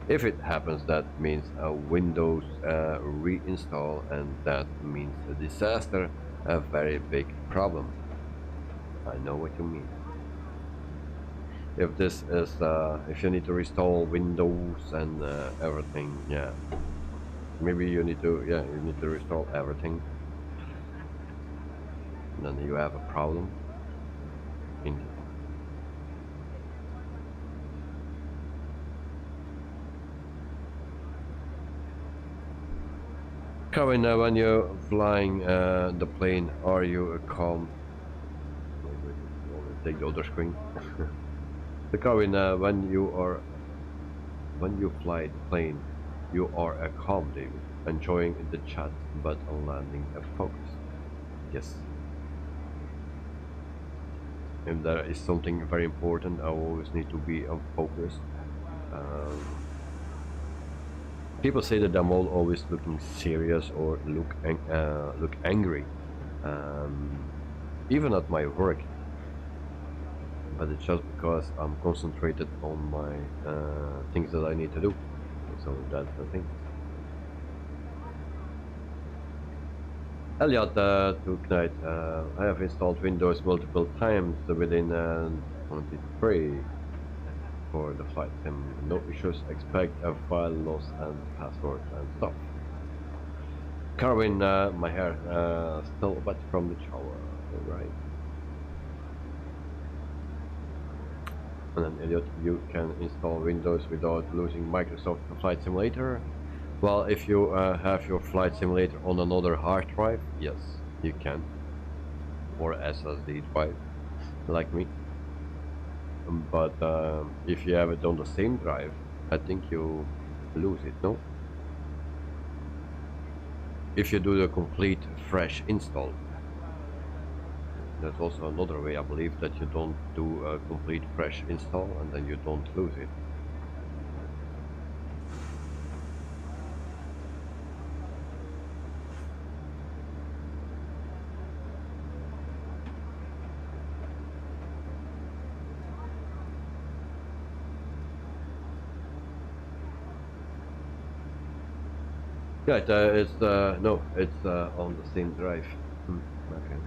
Speaker 1: if it happens, that means a Windows reinstall, and that means a disaster, a very big problem. I know what you mean. If this is, if you need to restore Windows and everything, yeah, maybe you need to, you need to restore everything. Then you have a problem. Indeed. Kevin, when you're flying the plane, are you calm? Take the other screen. So Kevin, when you fly the plane, you are a calm, David, enjoying the chat, but on landing a focus. Yes. If there is something very important, I always need to be focused. People say that I'm always looking serious or look angry, even at my work. But it's just because I'm concentrated on my things that I need to do. So that's the thing. Elliot, tonight, I have installed Windows multiple times within 23 for the flight sim. No issues, expect a file loss and password and stuff. Carwin, my hair still wet from the shower, alright. And then Elliot, you can install Windows without losing Microsoft Flight Simulator. Well, if you have your flight simulator on another hard drive, yes, you can. Or SSD drive, like me. But if you have it on the same drive, I think you lose it, no? If you do the complete fresh install. That's also another way, I believe, that you don't do a complete fresh install and then you don't lose it. Yeah, it's no, it's on the same drive. Okay.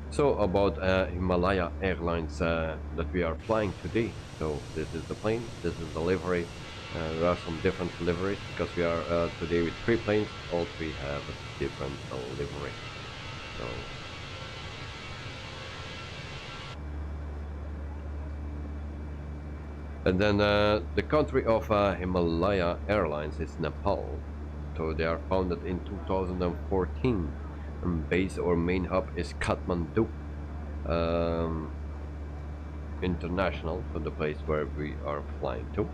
Speaker 1: So about Himalaya Airlines that we are flying today. So this is the plane, this is the livery. There are some different liveries because we are today with 3 planes. All 3 have a different livery. So and then the country of Himalaya Airlines is Nepal. So they are founded in 2014. And base or main hub is Kathmandu International, so the place where we are flying to.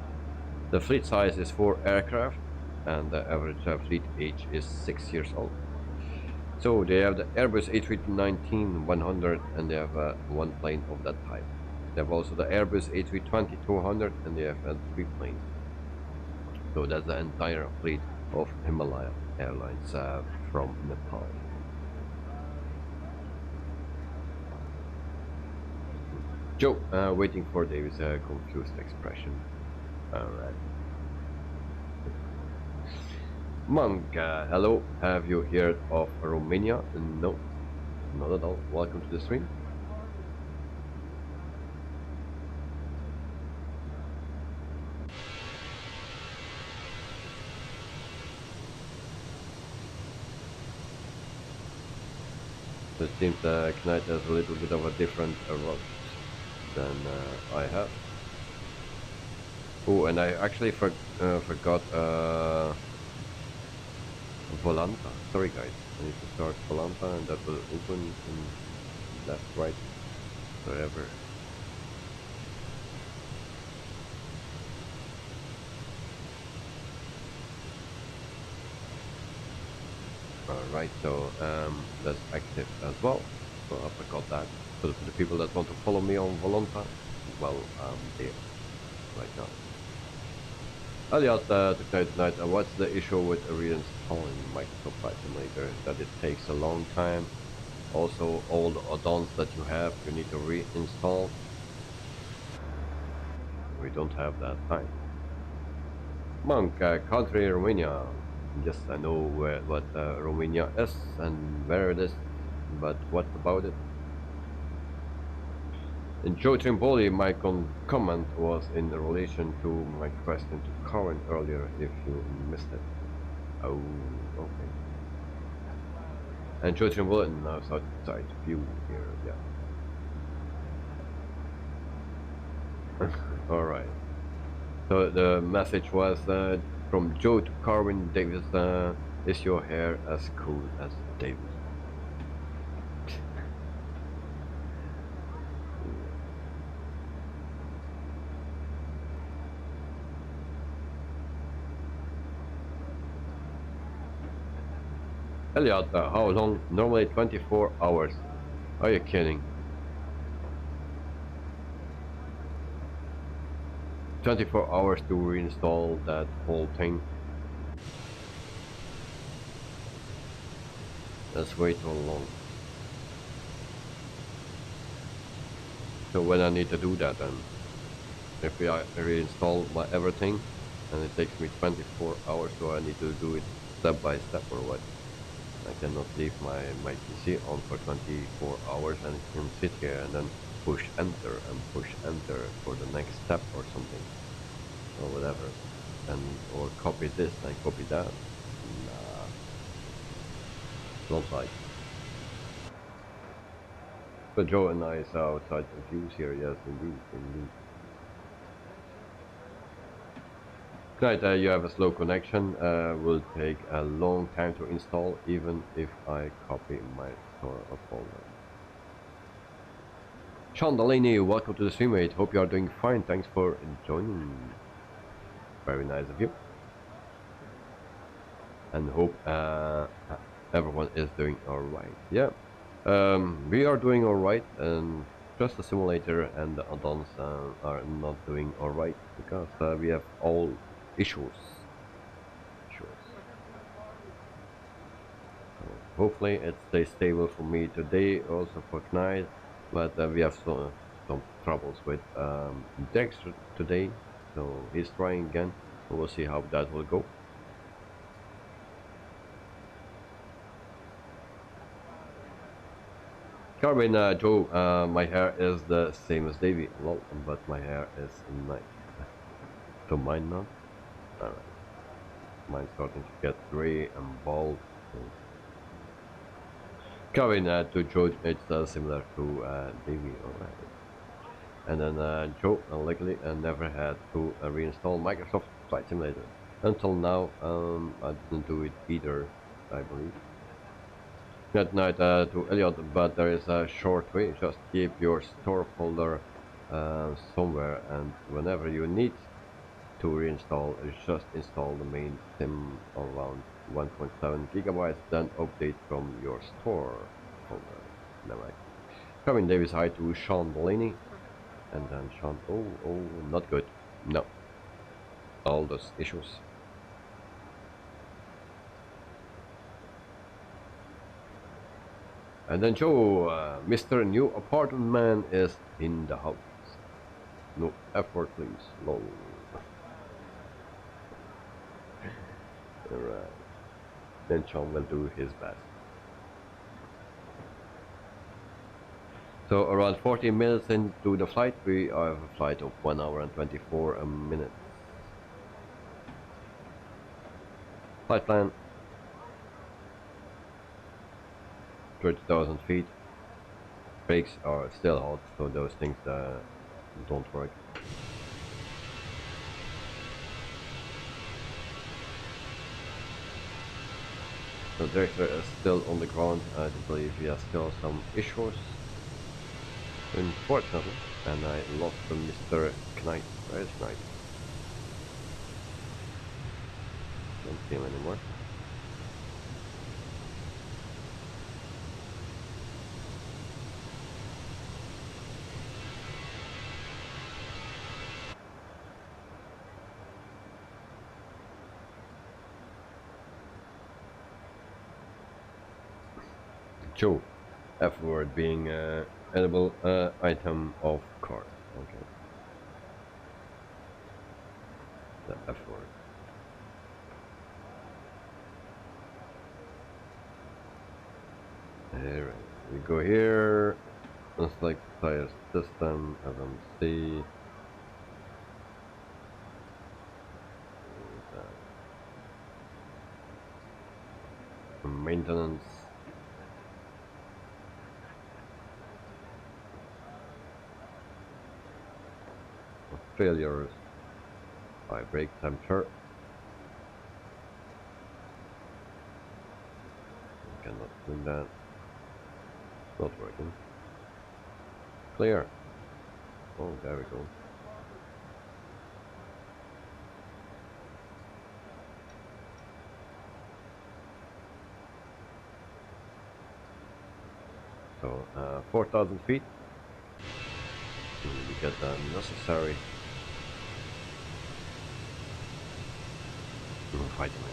Speaker 1: The fleet size is 4 aircraft, and the average fleet age is 6 years old. So they have the Airbus A319-100, and they have 1 plane of that type. They have also the Airbus A320-200, and they have 3 planes. So that's the entire fleet of Himalaya Airlines from Nepal. Joe, waiting for David's confused expression. Alright. Monk, hello. Have you heard of Romania? No, not at all. Welcome to the stream. So it seems Knight has a little bit of a different route than I have. Oh, and I actually forgot Volanta. Sorry guys, I need to start Volanta and that will open in left, right, wherever. Alright, so that's active as well. So I forgot that. So for the people that want to follow me on Volanta, well, I'm there right now. Elliot tonight, what's the issue with reinstalling Microsoft Flight Simulator? That it takes a long time. Also, all the add-ons that you have, you need to reinstall. We don't have that time. Monk, country Romania. Yes, I know what Romania is and where it is, but what about it? And Joe Trimboli, my comment was in relation to my question to Karen earlier, if you missed it. Oh, okay. And Joe Trimboli, now it's outside view here, yeah. Alright. So the message was from Joe to Carwin Davis, is your hair as cool as Davis? Elliot, how long? Normally 24 hours. Are you kidding? 24 hours to reinstall that whole thing. That's way too long. So when I need to do that then? If I reinstall my everything and it takes me 24 hours, so I need to do it step by step or what? I cannot leave my PC on for 24 hours and it can sit here and then push enter and push enter for the next step or something or whatever, and or copy this and copy that. Nah, don't like. But Joe and I is outside the views here. Yes, indeed, indeed. Tonight you have a slow connection. Will take a long time to install, even if I copy my store folder. Sean Delaney, welcome to the stream, mate. Hope you are doing fine. Thanks for joining. Very nice of you. And hope everyone is doing alright. Yeah, we are doing alright, and just the simulator and the add-ons are not doing alright because we have all issues. So hopefully it stays stable for me today, also for tonight. But we have some troubles with Dexter today, so he's trying again. So we'll see how that will go. Carmen, Joe, my hair is the same as Davey, lol, but my hair is nice. So mine not? Alright. Mine's starting to get grey and bald. So. Carmen, to Joe, it's similar to Davey, alright. And then Joe, luckily, never had to reinstall Microsoft Flight Simulator. Until now, I didn't do it either, I believe. Good night to Elliot, but there is a short way. Just keep your store folder somewhere, and whenever you need to reinstall, just install the main sim around 1.7 gigabytes, then update from your store folder. Alright. Coming Davis, hi to Sean Delaney, and then Sean. Oh, not good. No, all those issues. And then Joe, Mr. New Apartment Man is in the house. No effort, please. Lol. Alright. Then Sean will do his best. So around 40 minutes into the flight, we have a flight of 1 hour and 24 minutes. Flight plan. 30,000 feet. Brakes are still hot, so those things don't work. So director is still on the ground. I believe he has still some issues, unfortunately, and I lost Mr. Knight. Where is Knight? Don't see him anymore. Joe, F word being edible item of card. Okay. The F word. Alright, we go here. Select tire system, FMC. Maintenance. Failures by brake temperature. Cannot do that. Not working. Clear. Oh, there we go. So 4,000 feet. We get the necessary. Fight him.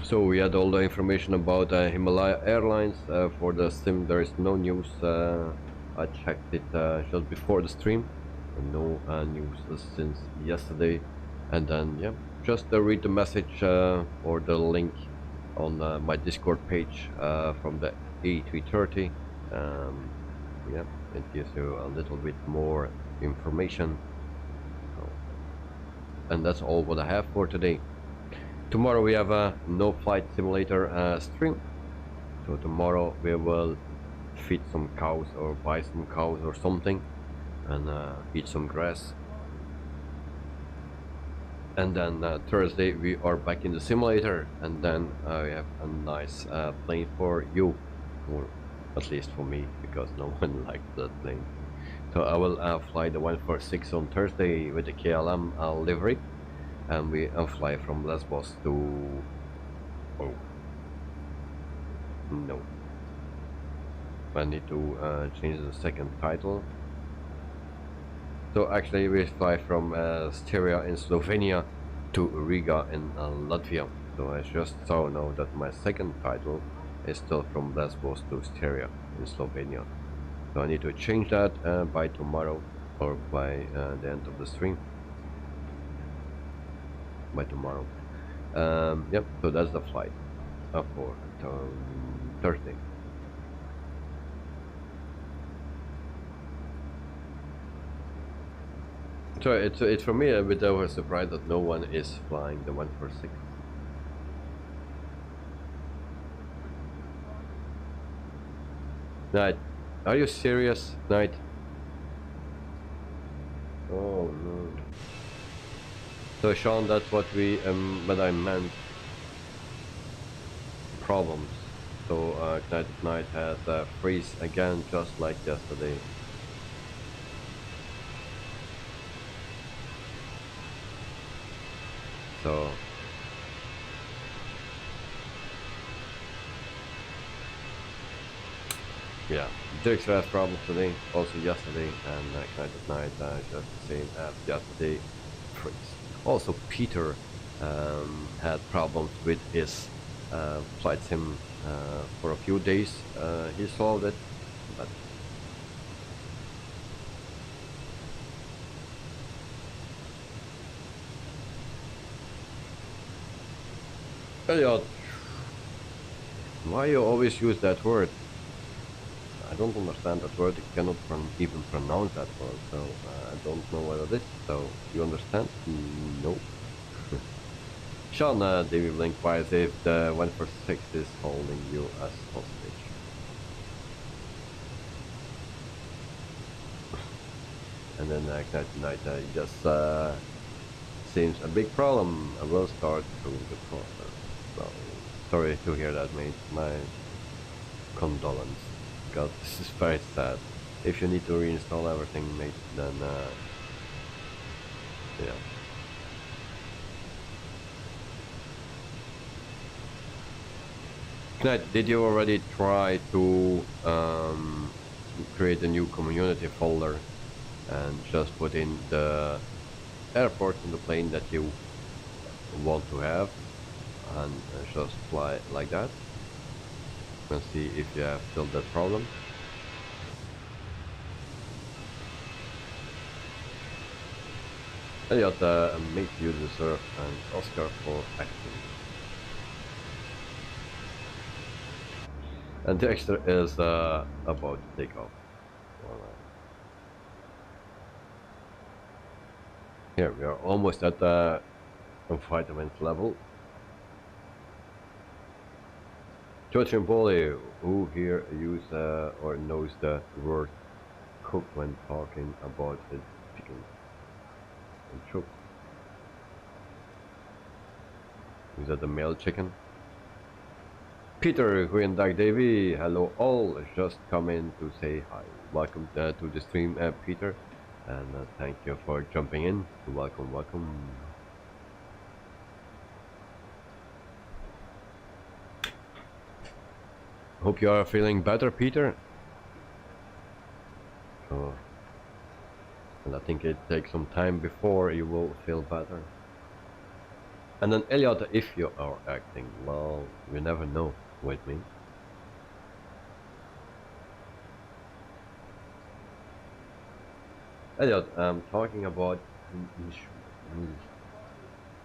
Speaker 1: So we had all the information about Himalaya Airlines for the sim. There is no news. I checked it just before the stream. No news since yesterday. And then yeah, just read the message or the link on my Discord page from the A330. Yeah, it gives you a little bit more information. And that's all what I have for today. Tomorrow we have a no flight simulator stream. So tomorrow we will feed some cows or buy some cows or something and eat some grass. And then Thursday we are back in the simulator, and then we have a nice plane for you, or at least for me, because no one likes that plane. So I will fly the 146 on Thursday with the KLM livery, and we fly from Lesbos to... oh no, I need to change the second title. So actually we fly from Styria in Slovenia to Riga in Latvia. So I just saw now that my second title is still from Lesbos to Styria in Slovenia. So I need to change that by tomorrow, or by the end of the stream. By tomorrow. Yep, so that's the flight for Thursday. So it's for me a bit of a surprise that no one is flying the 146. Knight, are you serious, Knight? Oh no. So Sean, that's what I meant. Problems. So Knight has freeze again, just like yesterday. So yeah, Dirk's has problems today, also yesterday, and Knight just the same as yesterday. Freeze. Also Peter had problems with his flight sim for a few days. He solved it, but Elliot, why you always use that word? I don't understand that word. You cannot even pronounce that word, so I don't know what it is. So you understand? No. Sean, David Blink inquires if the 146 is holding you as hostage. And then Tonight just seems a big problem. I will start through the process. So sorry to hear that, mate. My condolence, because this is very sad. If you need to reinstall everything, mate, then yeah. Knight, did you already try to create a new community folder and just put in the airport in the plane that you want to have, and just fly like that, and see if you have filled that problem? Elliot, make you deserve an Oscar for acting. And the extra is about to take off. Here we are almost at the vitamin level. Judge who here use or knows the word cook when talking about his chicken and choke. Is that the male chicken? Peter, Green Dark Davy, hello all, just come in to say hi. Welcome to the stream, Peter, and thank you for jumping in. Welcome, welcome. Hope you are feeling better, Peter. And I think it takes some time before you will feel better. And then Elliot, if you are acting, well, you never know with me. Elliot, I'm talking about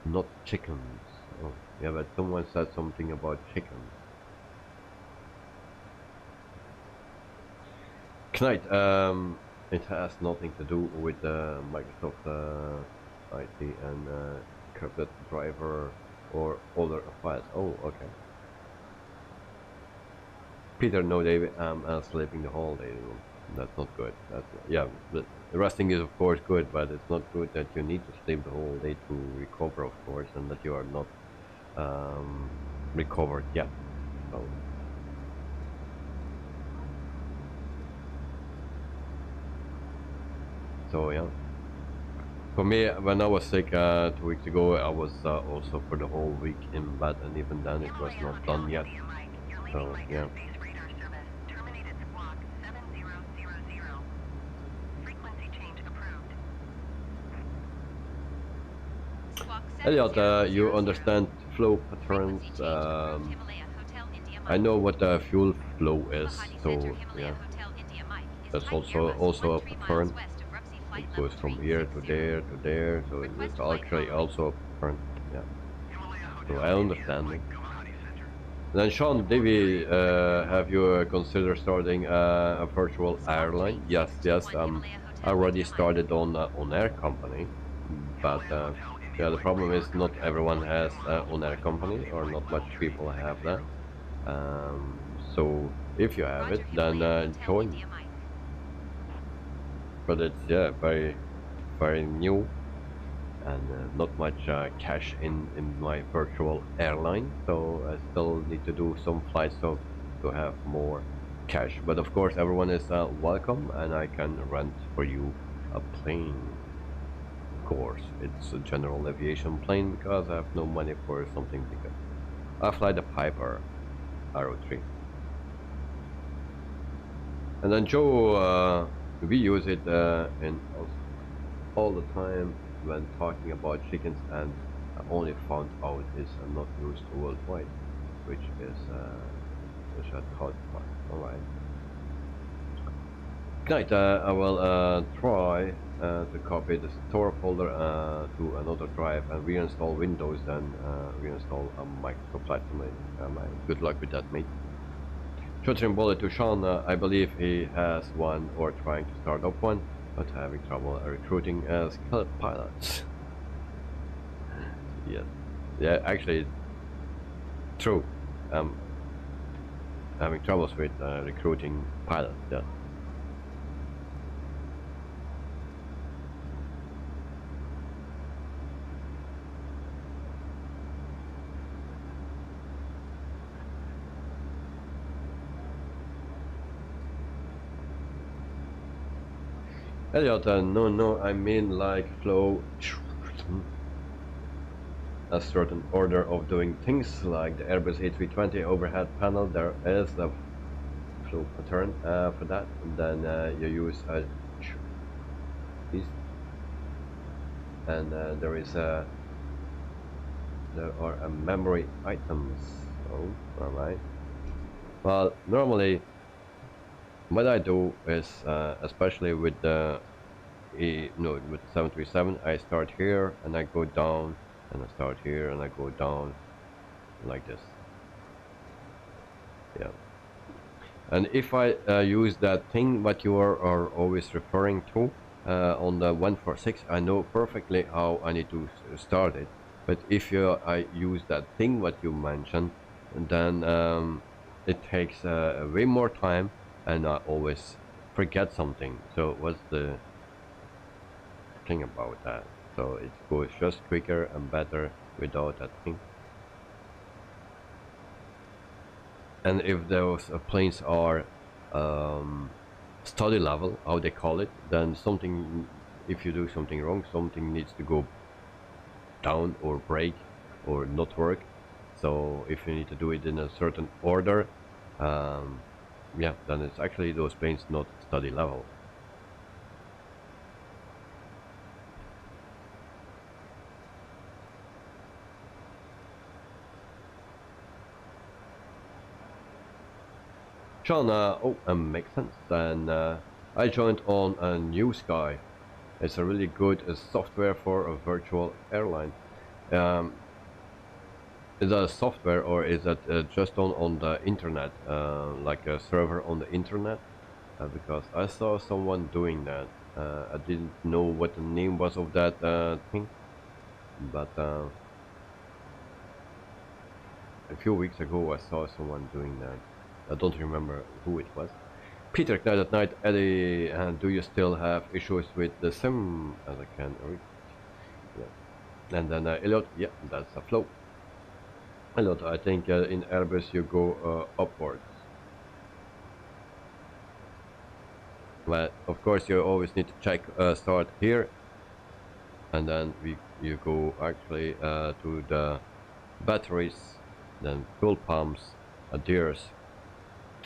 Speaker 1: not chickens. Oh, yeah, but someone said something about chickens. Knight, it has nothing to do with Microsoft IT and corporate driver or other files. Oh, okay. Peter, no, David, I'm sleeping the whole day. That's not good. That's, yeah, but The resting is of course good, but it's not good that you need to sleep the whole day to recover, of course, and that you are not recovered yet. So yeah. For me, when I was sick 2 weeks ago, I was also for the whole week in bed, and even then it was not done yet. So yeah. Elliot, you understand flow patterns. I know what the fuel flow is, so yeah. That's also a pattern. It goes from here to there to there, so it's actually also a pattern. Yeah. So I understand it. Then Sean, Davey, have you considered starting a virtual airline? Yes. I already started on air company, but yeah, the problem is not everyone has on air company, or not much people have that. So if you have it, then join. But it's very new, and not much cash in my virtual airline, so I still need to do some flights to have more cash. But of course everyone is welcome, and I can rent for you a plane. Of course it's a general aviation plane, because I have no money for something bigger. I fly the Piper Arrow 3. And then Joe, we use it in all the time when talking about chickens, and I only found out it's not used worldwide, which is a thought part. Alright. Tonight I will try to copy the store folder to another drive and reinstall Windows, then reinstall a Microsoft platform. Good luck with that, mate. Shooting bullet to Sean, I believe he has one or trying to start up one, but having trouble recruiting skilled pilots. Yes. Yeah, actually, true. Having troubles with recruiting pilots, yeah. Elliot, no, I mean like flow. A certain order of doing things, like the Airbus A320 overhead panel. There is a flow pattern for that, and then you use a and there are memory items. Oh, alright. Well, normally what I do is, especially with the with 737, I start here and I go down, and I start here and I go down like this. Yeah. And if I use that thing what you are always referring to on the 146, I know perfectly how I need to start it. But if I use that thing what you mentioned, then it takes way more time, and I always forget something. So what's the thing about that? So it goes just quicker and better without that thing. And if those planes are study level, how they call it, then something, if you do something wrong, something needs to go down or break or not work. So if you need to do it in a certain order, yeah, then it's actually those planes not study level. Sean, makes sense. And I joined on a New Sky. It's a really good software for a virtual airline. Is that a software, or is that just on the internet, like a server on the internet? Because I saw someone doing that. I didn't know what the name was of that thing, but a few weeks ago I saw someone doing that. I don't remember who it was. Peter Knight at night, Eddie, and do you still have issues with the sim? As I can read. Yeah. And then Elliot, yeah, that's a flow. Elliot, I think in Airbus you go upwards. But of course you always need to check start here, and then you go actually to the batteries, then fuel pumps, adheres.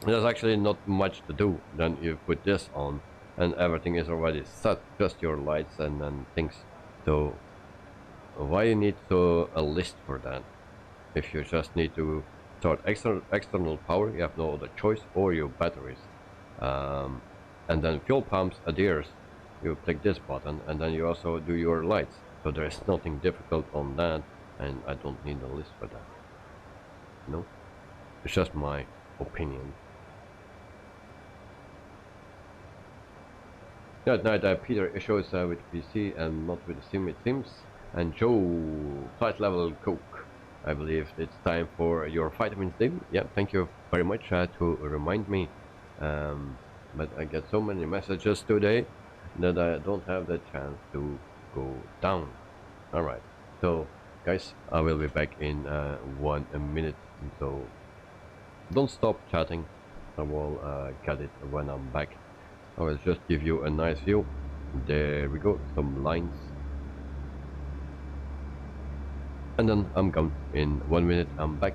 Speaker 1: There's actually not much to do. Then you put this on and everything is already set, just your lights and then things. So why you need to a list for that? If you just need to start external power, you have no other choice, or your batteries. And then fuel pumps adheres, you click this button and then you also do your lights. So there is nothing difficult on that, and I don't need a list for that. No, it's just my opinion. That night Peter issues with PC and not with the sim, it seems. And Joe, flight level Coke. I believe it's time for your vitamins, David. Yeah, thank you very much to remind me. But I get so many messages today that I don't have the chance to go down. Alright, so guys, I will be back in 1 minute, so don't stop chatting. I will get it when I'm back. I will just give you a nice view. There we go, some lines. And then I'm gone. In 1 minute I'm back.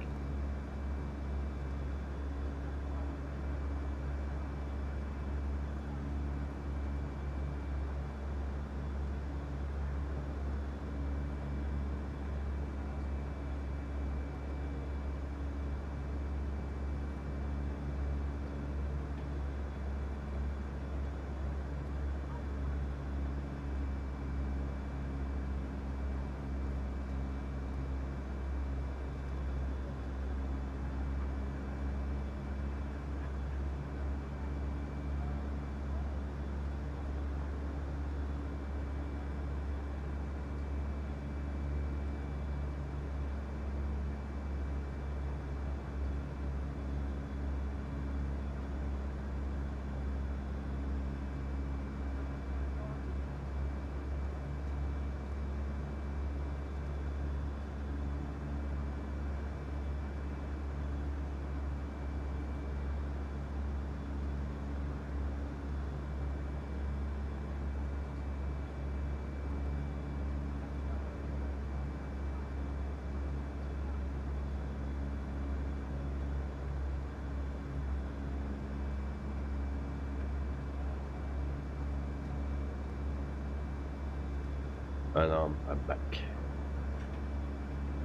Speaker 1: And I'm back.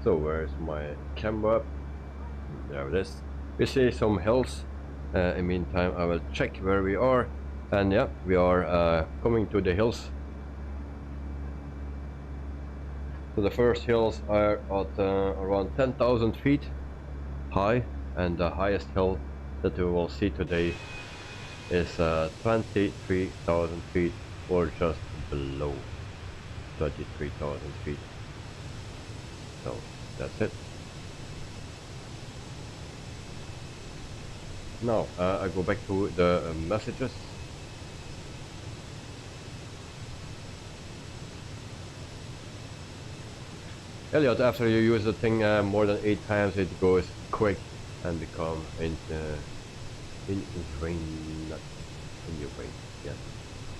Speaker 1: So where's my camera? There it is. We see some hills. In the meantime I will check where we are, and yeah, we are coming to the hills. So the first hills are at around 10,000 feet high, and the highest hill that we will see today is 23,000 feet, or just below 33,000 feet. So that's it. Now I go back to the messages. Elliot, after you use the thing more than 8 times, it goes quick and become in your brain, not in your brain. Yes.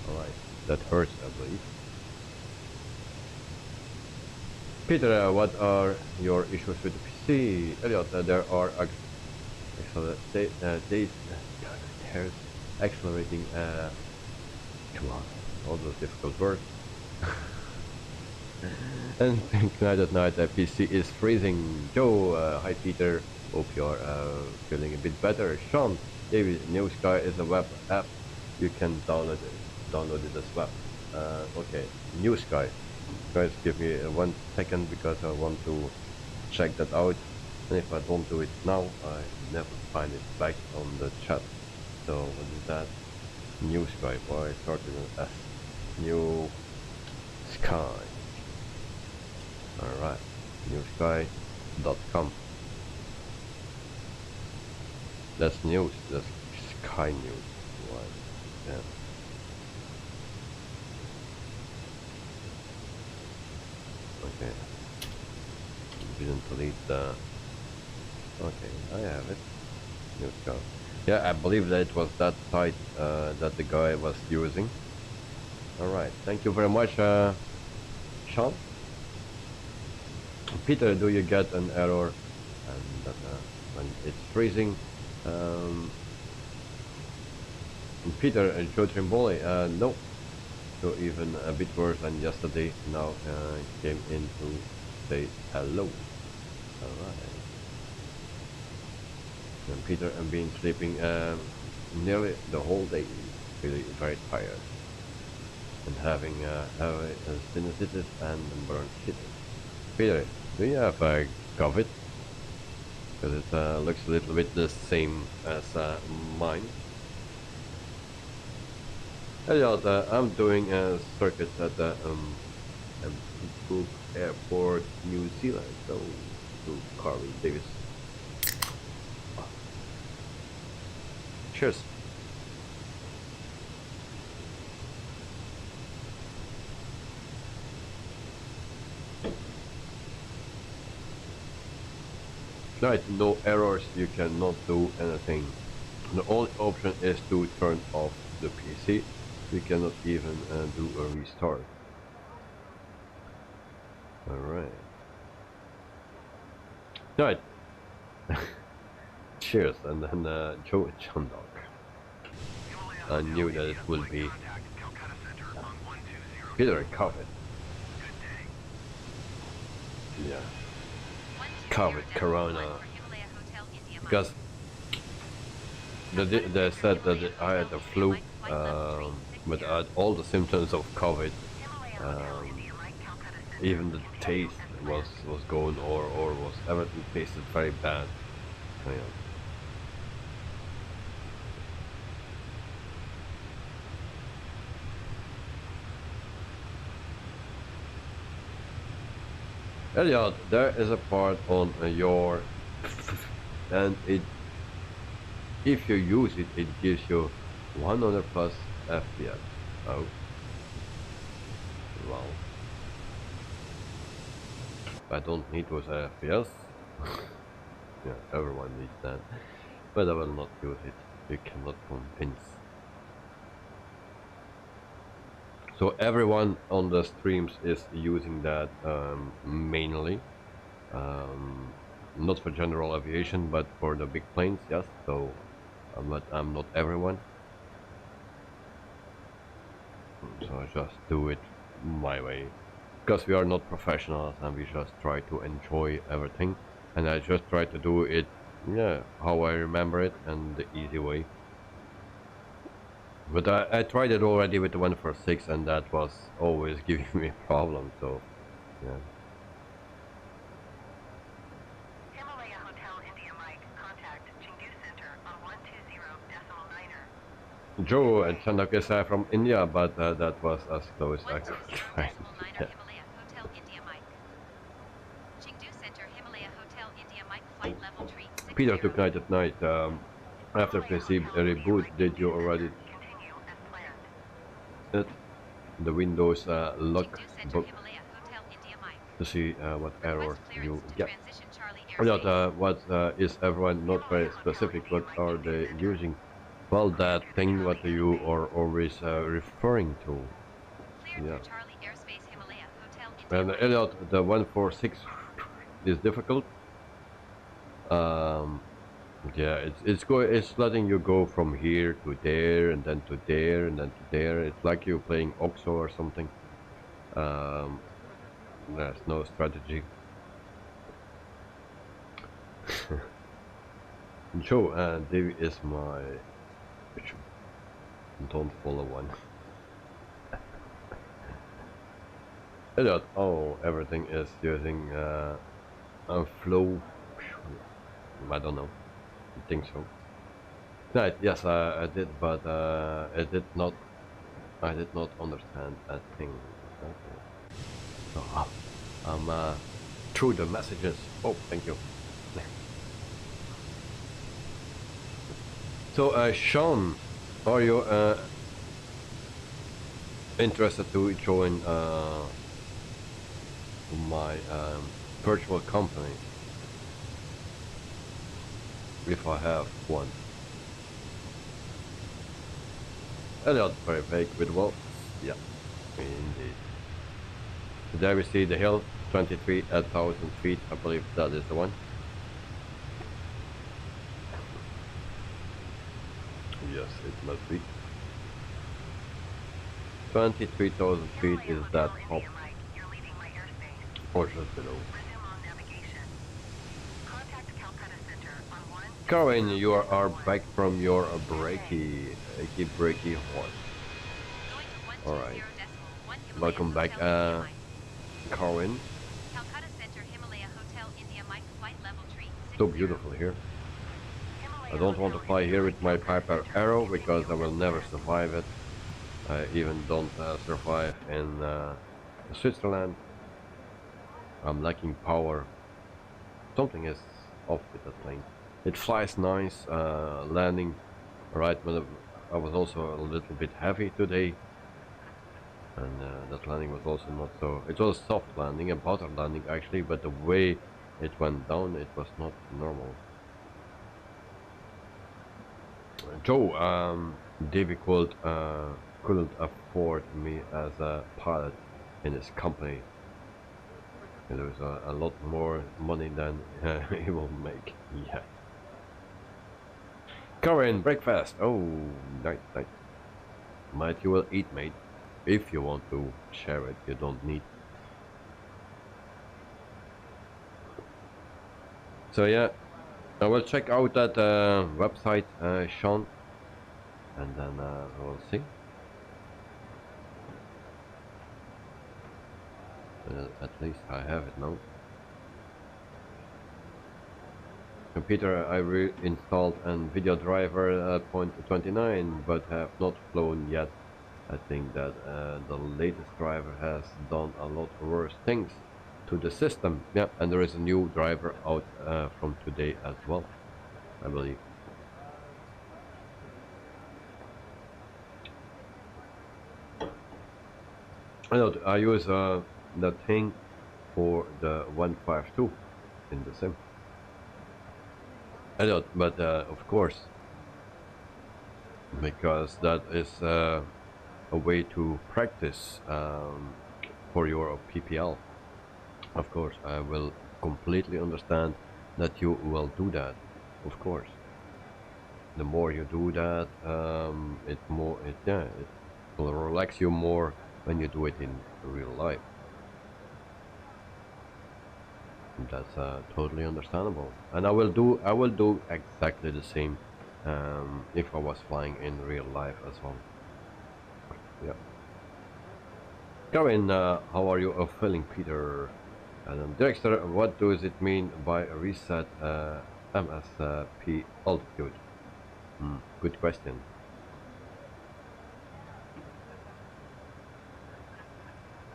Speaker 1: Alright. That hurts, I believe. Peter, what are your issues with the PC? Elliot, there are there's accelerating come on, all those difficult words. And tonight at night PC is freezing. Joe, hi Peter, hope you're feeling a bit better. Sean, David, New Sky is a web app, you can download it as well. Okay, New Sky. Guys, give me 1 second because I want to check that out, and if I don't do it now I never find it back on the chat. So what is that? New Sky. Why I started with S. New Sky. Alright, newsky.com. That's news, that's Sky News. Why Yeah. Okay. Didn't delete the... Okay, I have it. Here we go. Yeah, I believe that it was that site that the guy was using. Alright, thank you very much, Sean. Peter, do you get an error and that, when it's freezing? Peter and Joe Trimboli, no. So even a bit worse than yesterday. Now came in to say hello. Alright. And Peter and been sleeping nearly the whole day. Really very tired. And having sinusitis and bronchitis. Peter, do you have COVID? Because it looks a little bit the same as mine. Elliot, I'm doing a circuit at the Book Airport, New Zealand. So, to Carly Davis. Cheers. Right, no errors, you cannot do anything. The only option is to turn off the PC. You cannot even do a restart. Alright. Right. Cheers, and then Joe Chandok. I knew that it would be Peter COVID. Yeah. COVID, Corona. Because they said that I had the flu, but I had all the symptoms of COVID. Even the taste was going, or was everything tasted very bad. Yeah. Elliot, there is a part on your and if you use it, it gives you 100 plus FPS. Oh, well, I don't need those FPS. Yeah, everyone needs that, but I will not use it. You cannot convince. So everyone on the streams is using that mainly, not for general aviation, but for the big planes, yes. So, but I'm not everyone. So I just do it my way, because we are not professionals and we just try to enjoy everything. And I just try to do it, yeah, how I remember it and the easy way. But I tried it already with the 146 and that was always giving me a problem, so yeah.
Speaker 4: Himalaya Hotel India Mike, contact Chengdu Center on 120.9er.
Speaker 1: Joe and Chandak is from India, but that was as close as I could try. Yeah.
Speaker 5: Himalaya Hotel India Mike. Chengdu Center Himalaya Hotel India Mike flight level tree.
Speaker 1: Peter took night at night. After PC reboot, did you already the Windows lock book to see what error you get? What is everyone not very specific? What are they using? Well, that thing what you are always referring to. Yeah. And Elliot, the 146 is difficult. Yeah, it's letting you go from here to there and then to there and then to there. It's like you're playing OXO or something. There's no strategy. Joe, Davey is my... Don't follow one. Elliot, oh, everything is using a flow. I don't know. I think so. Right, yes, I did, but I did not understand a thing. Okay. So I'm through the messages. Oh, thank you. So Sean, are you interested to join my virtual company, if I have one. Elliot, very vague with wolves. Yeah, indeed. There we see the hill, 23,000 feet. I believe that is the one. Yes, it must be. 23,000 feet is that up,
Speaker 4: You're leaving my airspace.
Speaker 1: or just below.
Speaker 4: Resume on navigation. Contact Calcutta Center on 1.
Speaker 1: Karin, you are back from your breaky horse. Alright. Welcome back, Karin.
Speaker 5: Calcutta Center, Himalaya Hotel, India Mike, flight level tree.
Speaker 1: So beautiful here. I don't want to fly here with my Piper Arrow because I will never survive it. I even don't survive in Switzerland. I'm lacking power. Something is off with that plane. It flies nice, landing right, but I was also a little bit heavy today. And that landing was also not so... It was a soft landing, a butter landing actually, but the way it went down, it was not normal. Joe, Davey couldn't afford me as a pilot in his company. And there was a lot more money than he will make. Yeah. Karin, breakfast. Oh, nice. Might you will eat, mate. If you want to share it, you don't need. So yeah, I will check out that website, Sean, and then we'll see. At least I have it now. Computer, I reinstalled NVIDIA driver 0.29, but have not flown yet. I think that the latest driver has done a lot worse things to the system. Yeah, and there is a new driver out from today as well, I believe. I use that thing for the 152 in the sim. I don't, but of course, because that is a way to practice for your PPL. Of course, I will completely understand that you will do that. Of course, the more you do that, it will relax you more when you do it in real life. That's totally understandable, and I will do exactly the same if I was flying in real life as well. Yeah. Karin, how are you feeling, Peter? And Dexter, what does it mean by reset MSP altitude? Good question.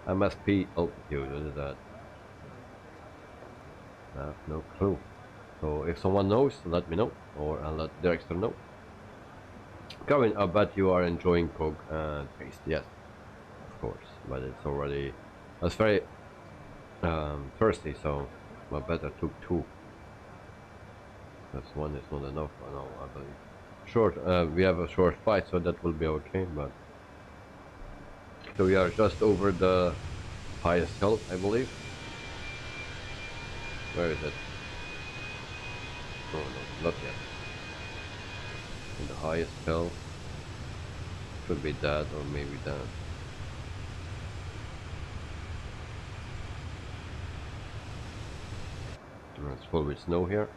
Speaker 1: MSP altitude, what is that? I have no clue. So if someone knows, let me know, or I'll let Dexter know. Karin, I bet you are enjoying Coke taste. Yes, of course, but it's already... I was very thirsty, so I better took 2. Because 1 is not enough. No, I believe. Short. We have a short flight, so that will be okay. But so we are just over the highest hill, I believe. Where is it? Oh no, not yet. In the highest hill. Could be that, or maybe that. It's full with snow here.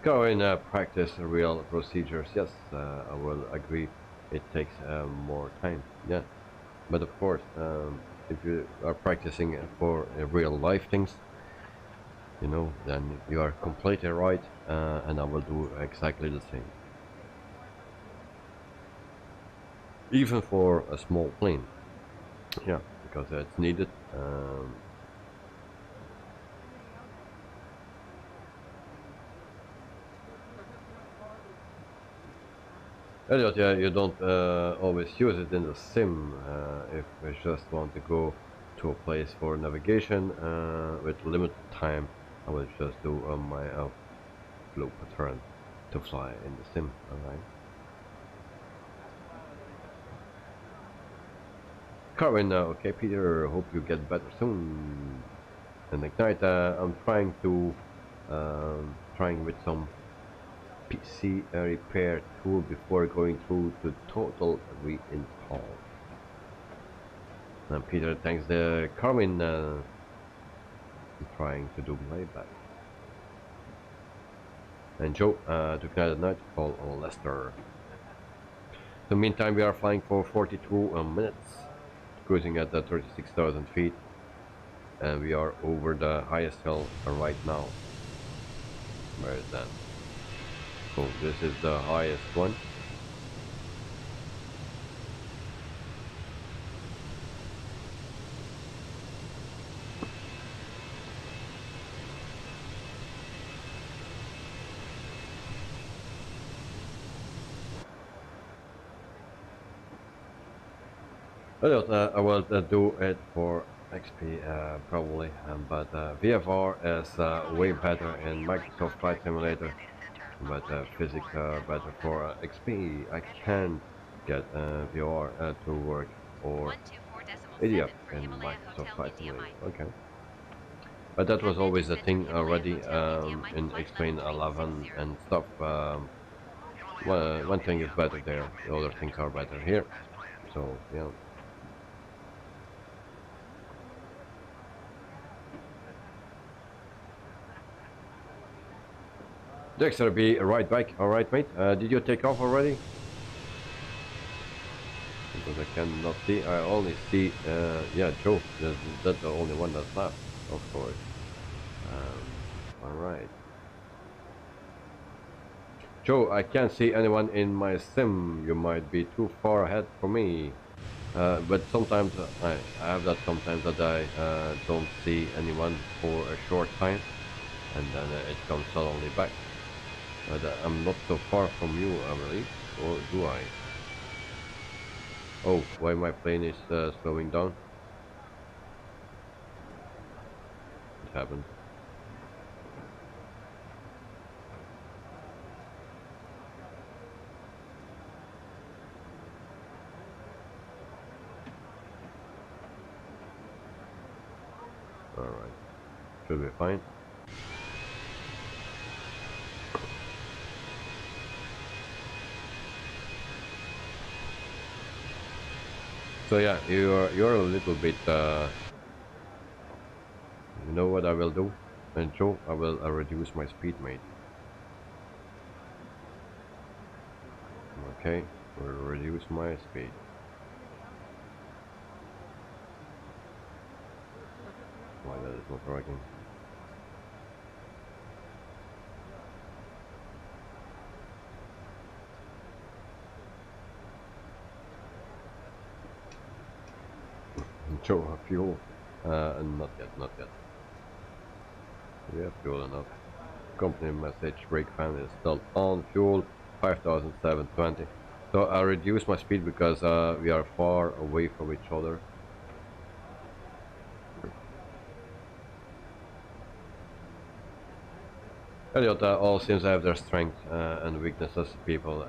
Speaker 1: Go in practice real procedures. Yes, I will agree. It takes more time. Yeah, but of course, if you are practicing for real life things, you know, then you are completely right, and I will do exactly the same. Even for a small plane. Yeah, because it's needed. Elliot, yeah, you don't always use it in the sim. If I just want to go to a place for navigation with limited time, I will just do my flow pattern to fly in the sim. Alright. Carwin, okay, Peter, hope you get better soon. And Ignite, I'm trying to trying with some PC repair tool before going through to total reinstall. And Peter, thanks the Carwin. I'm trying to do my best. And Joe, to Ignite at night, call Lester. So meantime, we are flying for 42 minutes, cruising at 36,000 feet. And we are over the highest hill right now. Where is that? So this is the highest one. I will do it for XP probably, but VFR is way better in Microsoft Flight Simulator, but physics better for XP. I can't get VR to work or
Speaker 5: 124.7
Speaker 1: idiot
Speaker 5: for
Speaker 1: in
Speaker 5: Himalaya
Speaker 1: Microsoft
Speaker 5: Hotel
Speaker 1: Flight
Speaker 5: India
Speaker 1: Simulator.
Speaker 5: Mike.
Speaker 1: Okay, but that was always the thing already
Speaker 5: Himalaya Hotel India Mike,
Speaker 1: in
Speaker 5: flight
Speaker 1: Explain
Speaker 5: level
Speaker 1: 11
Speaker 5: 360.
Speaker 1: and stuff. One thing is better there, the other things are better here. So yeah. Dexter, be right back. Alright, mate. Did you take off already? Because I cannot see. I only see, yeah, Joe. That's the only one that's left, of course. Alright. Joe, I can't see anyone in my sim. You might be too far ahead for me. But sometimes I have that sometimes that I don't see anyone for a short time. And then it comes suddenly back. But I'm not so far from you, I believe, or do I? Oh, why my plane is slowing down? It happened. Alright, should be fine. So yeah, you're a little bit. You know what I will do? And Joe, I will reduce my speed, mate. Okay, we'll reduce my speed. Why that is not working? Joe, fuel. Not yet, not yet. We have fuel enough. Company message, brake fan is still on, fuel 5720. So I reduce my speed because we are far away from each other. Elliot, all seems to have their strengths and weaknesses, people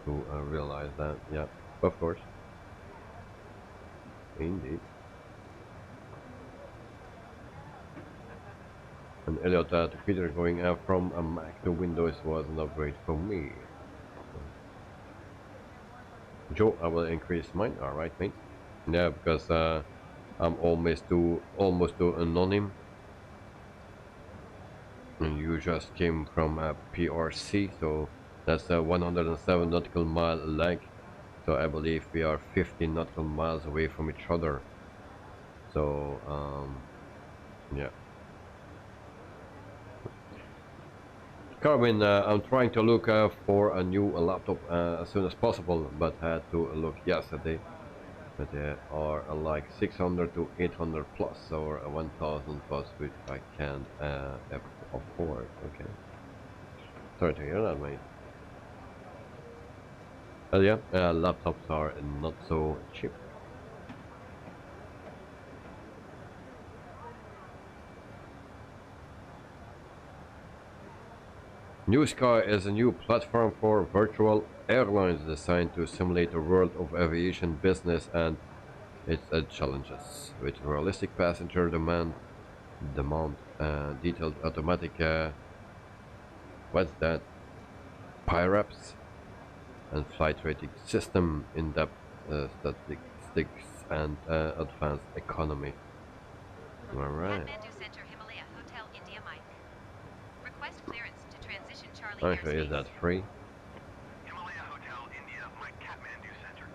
Speaker 1: to realize that, yeah, of course. Indeed. And Elliot, to Peter, going from a Mac to Windows was an upgrade for me. Joe, I will increase mine. Alright, mate. Yeah, because I'm almost to anonym. And you just came from a PRC, so that's a 107 nautical mile lag. So I believe we are 15 nautical miles away from each other. So yeah. Carmen, I'm trying to look for a new laptop as soon as possible, but had to look yesterday. But there are like 600 to 800 plus or 1000 plus, which I can't afford. Okay. Sorry to hear that, mate. Yeah, laptops are not so cheap. New Sky is a new platform for virtual airlines designed to simulate the world of aviation business and its challenges. With realistic passenger detailed automatic what's that? PIRAPs and flight rating system, in-depth statistics and advanced economy. All right.
Speaker 5: Kathmandu Center, Himalaya Hotel, India Mike. Request clearance to transition Charlie
Speaker 1: Actually,
Speaker 5: airspace.
Speaker 1: is that free?
Speaker 7: Himalaya Hotel, India, Mike Kathmandu Center.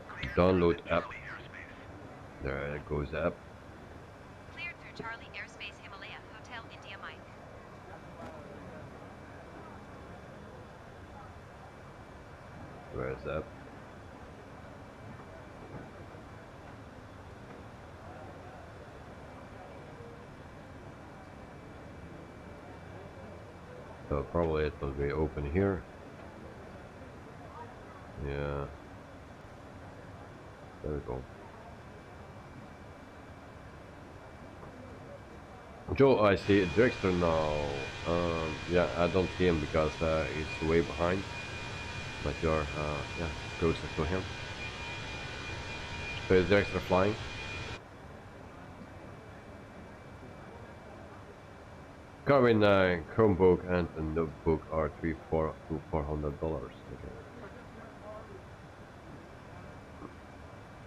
Speaker 7: Cleared
Speaker 1: Download
Speaker 7: through the
Speaker 1: app.
Speaker 7: Charlie airspace.
Speaker 1: There it goes app.
Speaker 5: Cleared through Charlie airspace, Himalaya Hotel, India Mike.
Speaker 1: Where is that? So probably it will be open here. Yeah. There we go. Joe, I see Drexler now. Yeah, I don't see him because he's way behind. But you're, yeah, closer to him. So is Drexler flying? Carving Chromebook and a notebook are $400. Okay.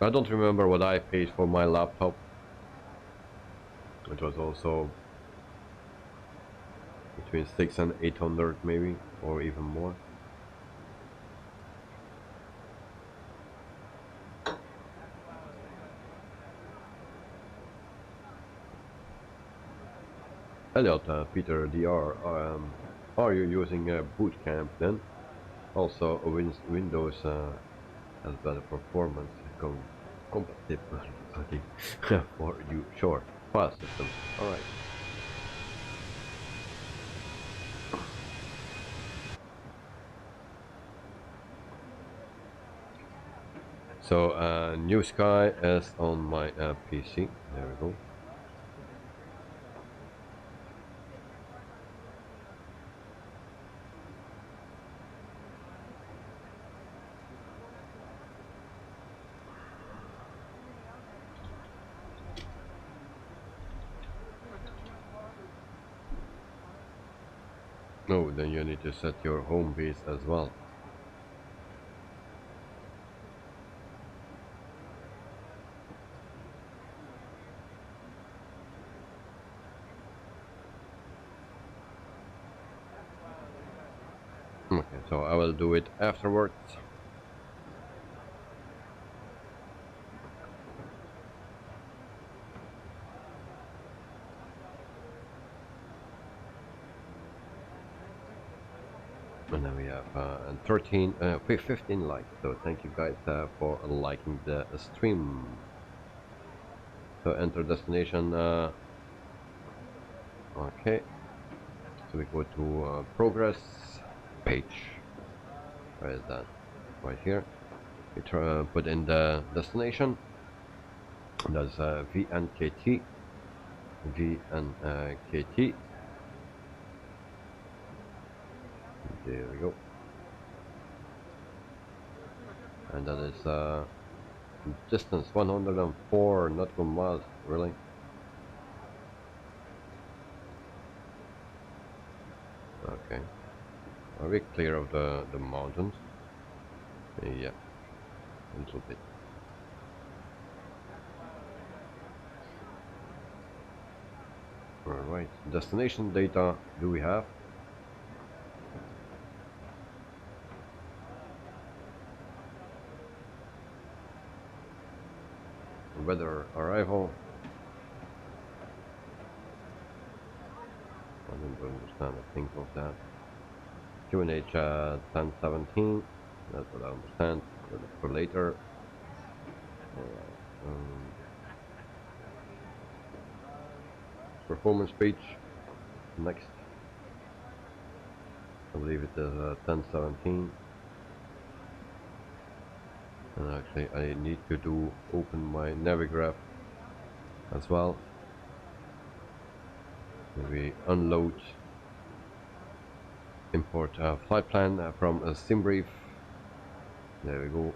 Speaker 1: I don't remember what I paid for my laptop. It was also between 600 and 800 maybe, or even more. Elliot, Peter DR, are you using Boot Camp then? Also, Windows has better performance compatibility for you. Sure, file systems. All right. So, New Sky is on my PC. There we go. No, then you need to set your home base as well. Okay, so I will do it afterwards. And then we have 15 likes, so thank you guys for liking the stream. So enter destination. Okay, so we go to progress page. Where is that? Right here. We put in the destination. That's VNKT. VNKT. There we go. And that is distance 104 nautical miles. Really? Okay. Are we clear of the mountains? Yeah, a little bit. All right. Destination data. Do we have? Weather arrival. I don't understand a thing of that. QNH 1017. That's what I understand. For later. Performance page. Next. I believe it is 1017. And actually I need to open my Navigraph as well. We unload, import a flight plan from a sim brief. There we go.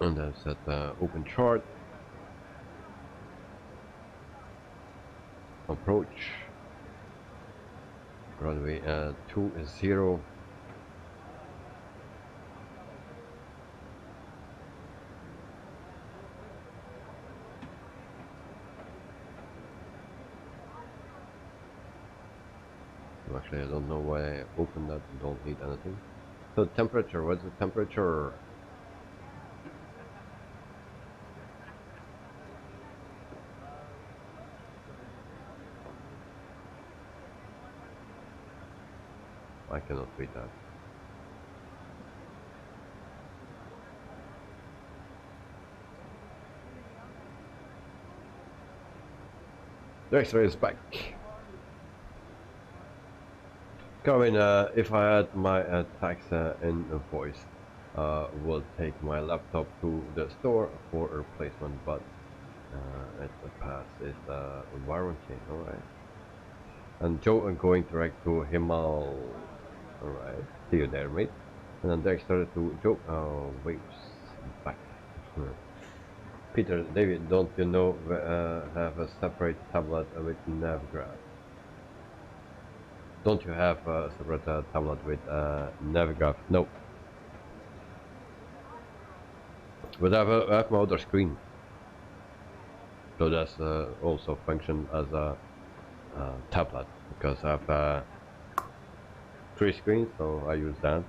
Speaker 1: And then set open chart, approach, runway 20. Actually, I don't know why I opened that. Don't need anything. So temperature. What's the temperature? I cannot read that. The X-ray is back. Coming, if I had my tax invoice, will take my laptop to the store for a replacement, but it passes warranty. Alright. And Joe, I'm going direct to Himal. Alright, see you there, mate. And then Dexter to Joe. Waves back. Peter, David, don't you know have a separate tablet with Navigraph? Don't you have a separate tablet with Navigraph? No. But I have my other screen. So that's also function as a tablet, because I have 3 screens, so I use that.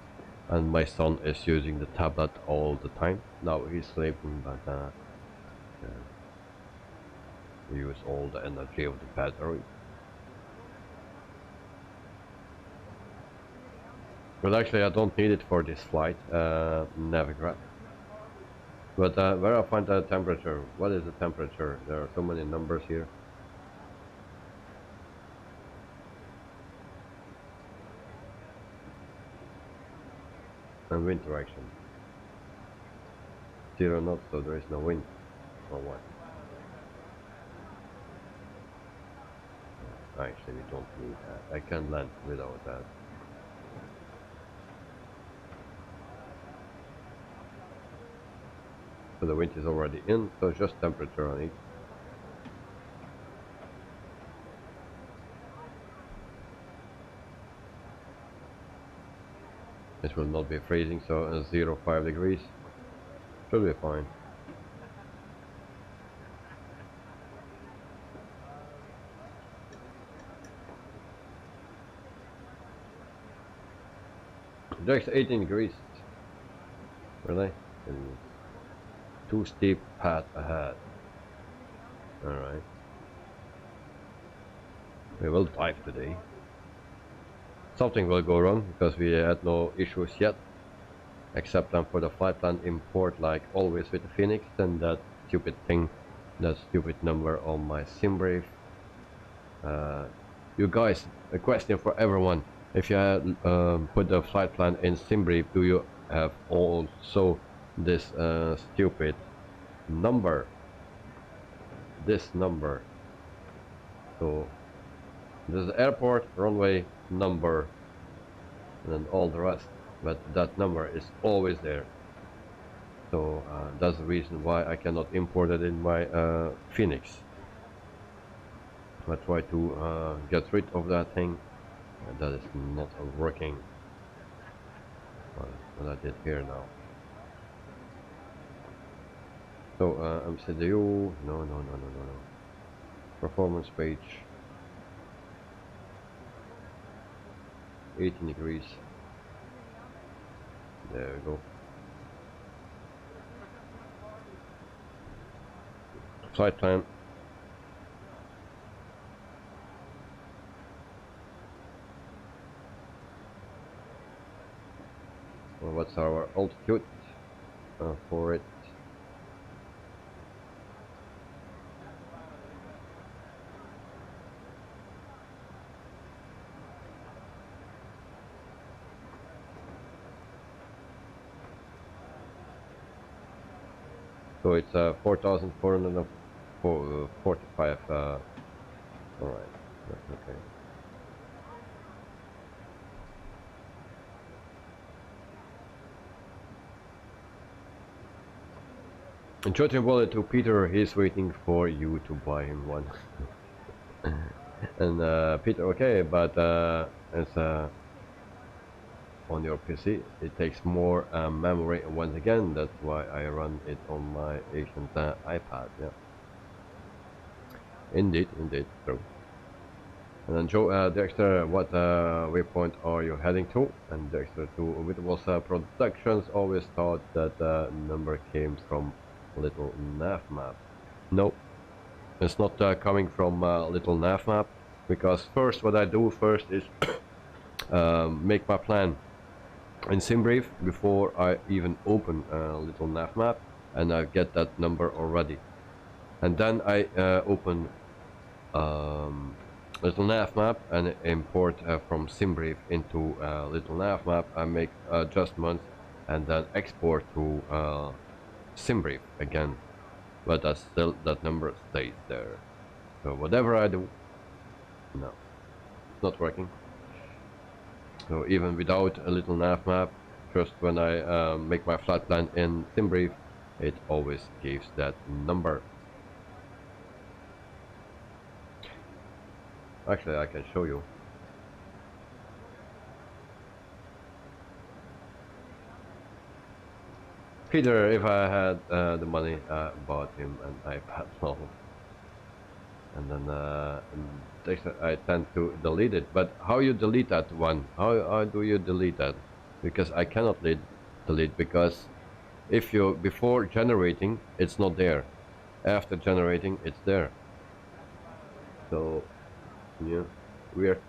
Speaker 1: And my son is using the tablet all the time. Now he's sleeping, but we use all the energy of the battery. But actually I don't need it for this flight, Navigraph. But where I find the temperature? What is the temperature? There are so many numbers here. And wind direction. 0 knots, so there is no wind. Or what? Actually, we don't need that. I can land without that. So the wind is already in, so just temperature on it. It will not be freezing, so 0.5 degrees should be fine. There's 18 degrees. Really? And 2 steep path ahead. Alright. We will dive today. Something will go wrong because we had no issues yet, except for the flight plan import, like always with the FENIX, and that stupid thing, that stupid number on my sim brief. You guys, a question for everyone: if you had, put the flight plan in sim brief, do you have also this stupid number? This number. So there's the airport, runway, number, and then all the rest, but that number is always there. So that's the reason why I cannot import it in my FENIX. I try to get rid of that thing, and that is not working. What I did here now. So MCDU, no. Performance page. 18 degrees. There we go. Flight plan. Well, what's our altitude for it? So it's 4,445. All right, that's okay. And Jotin Wallet to Peter, he's waiting for you to buy him one. And Peter, okay, but it's on your PC, it takes more memory once again. That's why I run it on my ancient iPad. Yeah, indeed, true. And then Joe, Dexter, what waypoint are you heading to? And Dexter to Whitwell's Productions always thought that number came from Little Nav Map. No, it's not coming from Little Nav Map, because first what I do first is make my plan in SimBrief before I even open Little Nav Map, and I get that number already, and then I open Little Nav Map and import from SimBrief into Little Nav Map. I make adjustments and then export to SimBrief again, but that number stays there. So whatever I do, no, it's not working. So even without a Little Nav Map, just when I make my flight plan in SimBrief, it always gives that number. Actually, I can show you. Peter, if I had the money, I bought him an iPad now. And then I tend to delete it. But how you delete that one? How do you delete that? Because I cannot delete, because if you before generating, it's not there. After generating, it's there. So yeah,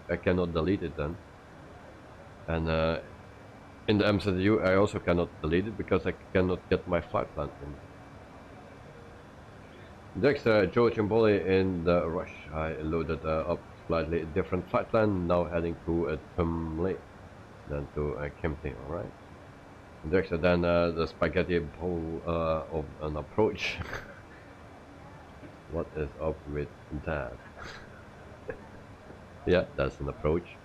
Speaker 1: I cannot delete it then. And in the MCU, I also cannot delete it because I cannot get my flight plan in. Dexter, Joe Chimboli in the rush. I loaded up slightly different flight plan, now heading to Tumley, then to Kempty, alright. Dexter, then the spaghetti bowl of an approach. What is up with that? Yeah, that's an approach.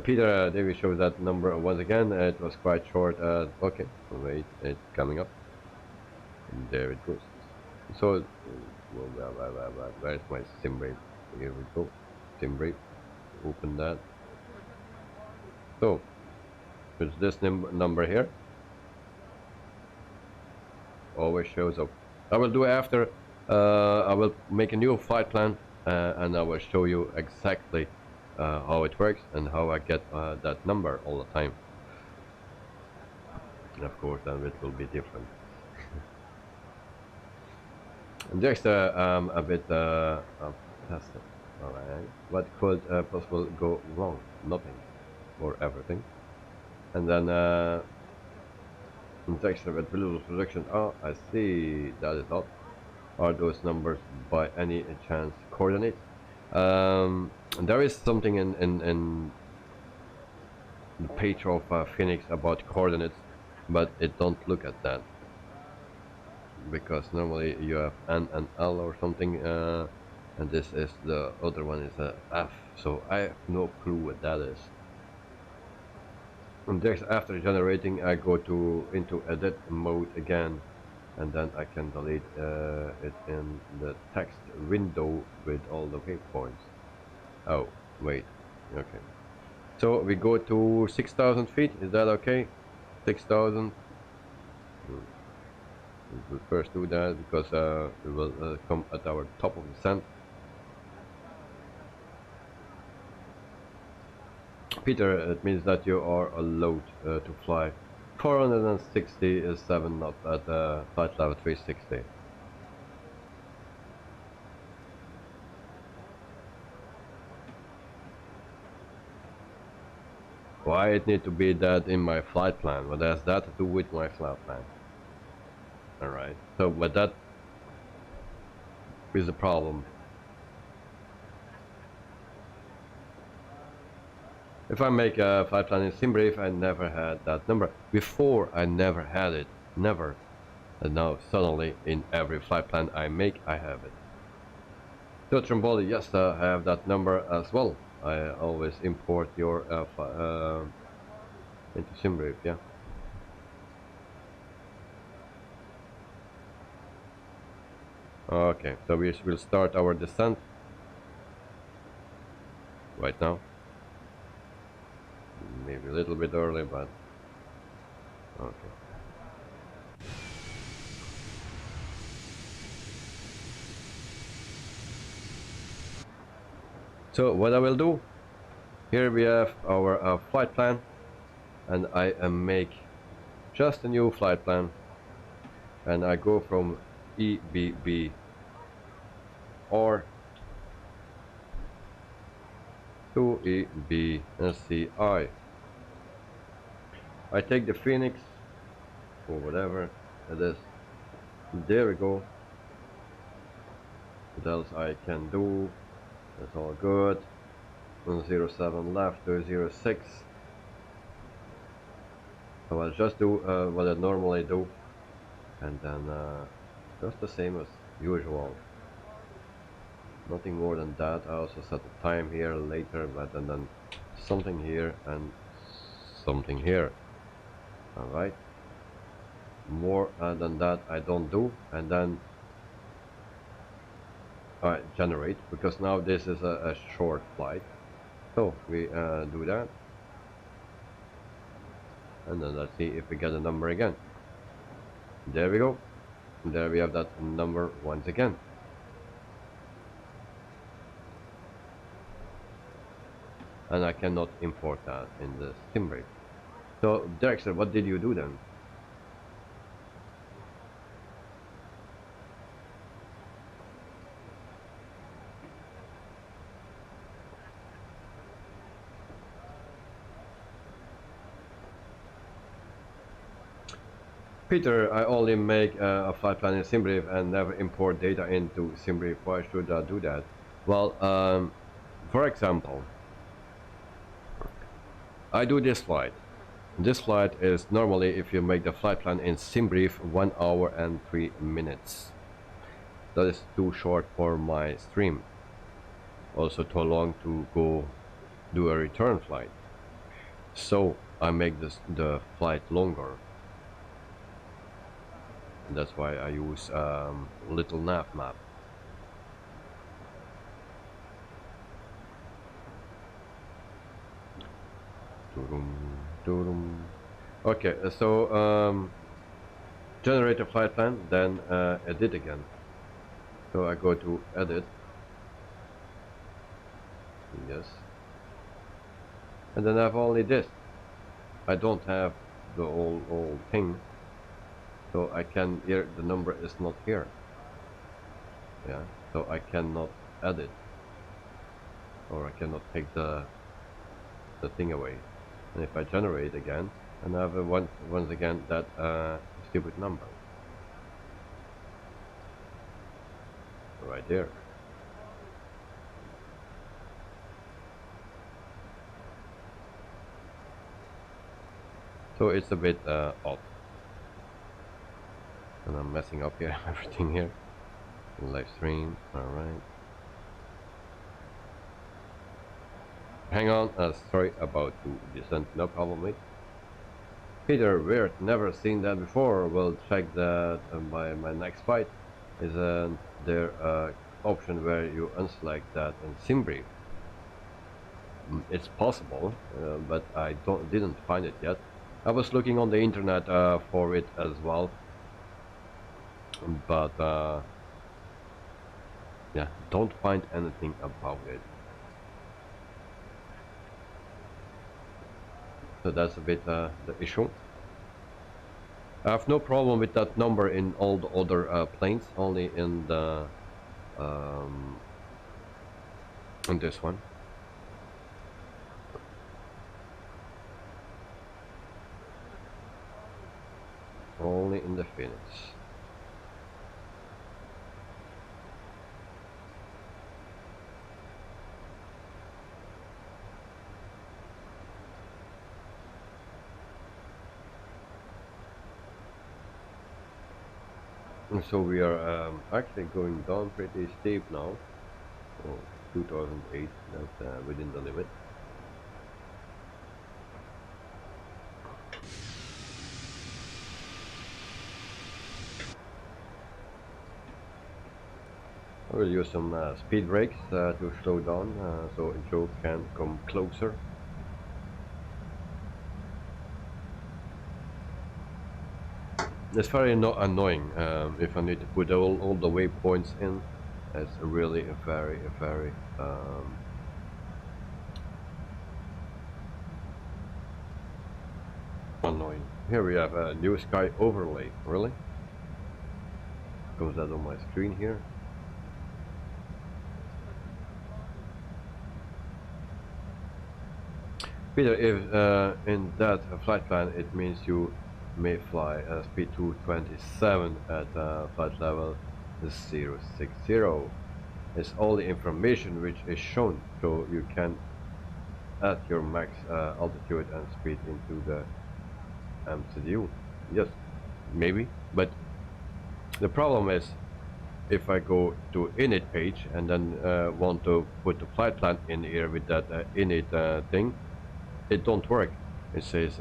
Speaker 1: Peter, David shows that number once again. It was quite short. Okay, wait, it's coming up. And there it goes. So, where's my SimBrief? Here we go. SimBrief. Open that. So, it's this number here. Always shows up. I will do after. I will make a new flight plan, and I will show you exactly how it works and how I get that number all the time. And of course, then it will be different. And just a bit tested. Alright. What could possibly go wrong? Nothing. Or everything. And then text with visual production. Oh, I see. That is odd. Are those numbers by any chance coordinates? There is something in the page of FENIX about coordinates, but it don't look at that, because normally you have N and L or something, and this is the other one is a F, so I have no clue what that is. And just after generating, I go into edit mode again, and then I can delete it in the text window with all the waypoints. Oh, wait, okay. So we go to 6,000 feet, is that okay? 6,000. We will first do that because we will come at our top of the descent. Peter, it means that you are allowed to fly 467 knots at flight level 360. Why it need to be that in my flight plan? What has that to do with my flight plan? Alright, so but that is the problem. If I make a flight plan in SimBrief, I never had that number. Before, I never had it. Never. And now suddenly in every flight plan I make, I have it. So Tromboli, yes, I have that number as well. I always import your into SimBrief, yeah. Okay, so we will start our descent right now. Maybe a little bit early, but okay. So what I will do, here we have our flight plan, and I make just a new flight plan, and I go from EBB or to EBSCI. I take the Phoenix or whatever it is. There we go. What else I can do? That's all good. 07 left, 06. So I'll just do what I normally do, and then just the same as usual. Nothing more than that. I also set the time here later, but and then something here and something here. Alright. More than that I don't do, and then I generate, because now this is a short flight. So we do that, and then let's see if we get a number again. There we go. There we have that number once again. And I cannot import that in the SimBrief. So Dexter, what did you do then? Peter, I only make a flight plan in SimBrief and never import data into SimBrief. Why should I do that? Well, for example, I do this flight. This flight is normally, if you make the flight plan in SimBrief, 1 hour and 3 minutes. That is too short for my stream. Also too long to go do a return flight. So I make the flight longer. And that's why I use little nav map. Okay, so generate a flight plan, then edit again. So I go to edit, yes, and then I have only this. I don't have the whole thing, so I can here, the number is not here. Yeah, so I cannot edit, or I cannot take the thing away. And if I generate again, and I have once again that stupid number right there. So it's a bit odd, and I'm messing up here everything here. Live stream, all right. Hang on, sorry about to descent, no problem mate. Peter, weird, never seen that before. We'll check that by my next fight. Is there option where you unselect that in SimBrief? It's possible, but I didn't find it yet. I was looking on the internet for it as well, but yeah, don't find anything about it. So that's a bit the issue. I have no problem with that number in all the other planes, only in the in this one. Only in the Phoenix. And so we are actually going down pretty steep now. So 2008, that's within the limit. I will use some speed brakes to slow down so Joe can come closer. It's very annoying if I need to put all the waypoints in. It's really very annoying. Here we have a new sky overlay. Really? Comes that on my screen here? Peter, if in that flight plan it means you may fly speed 227 at flight level 060. It's all the information which is shown, so you can add your max altitude and speed into the MCU. Yes, maybe, but the problem is if I go to init page and then want to put the flight plan in here with that init thing, it don't work. It says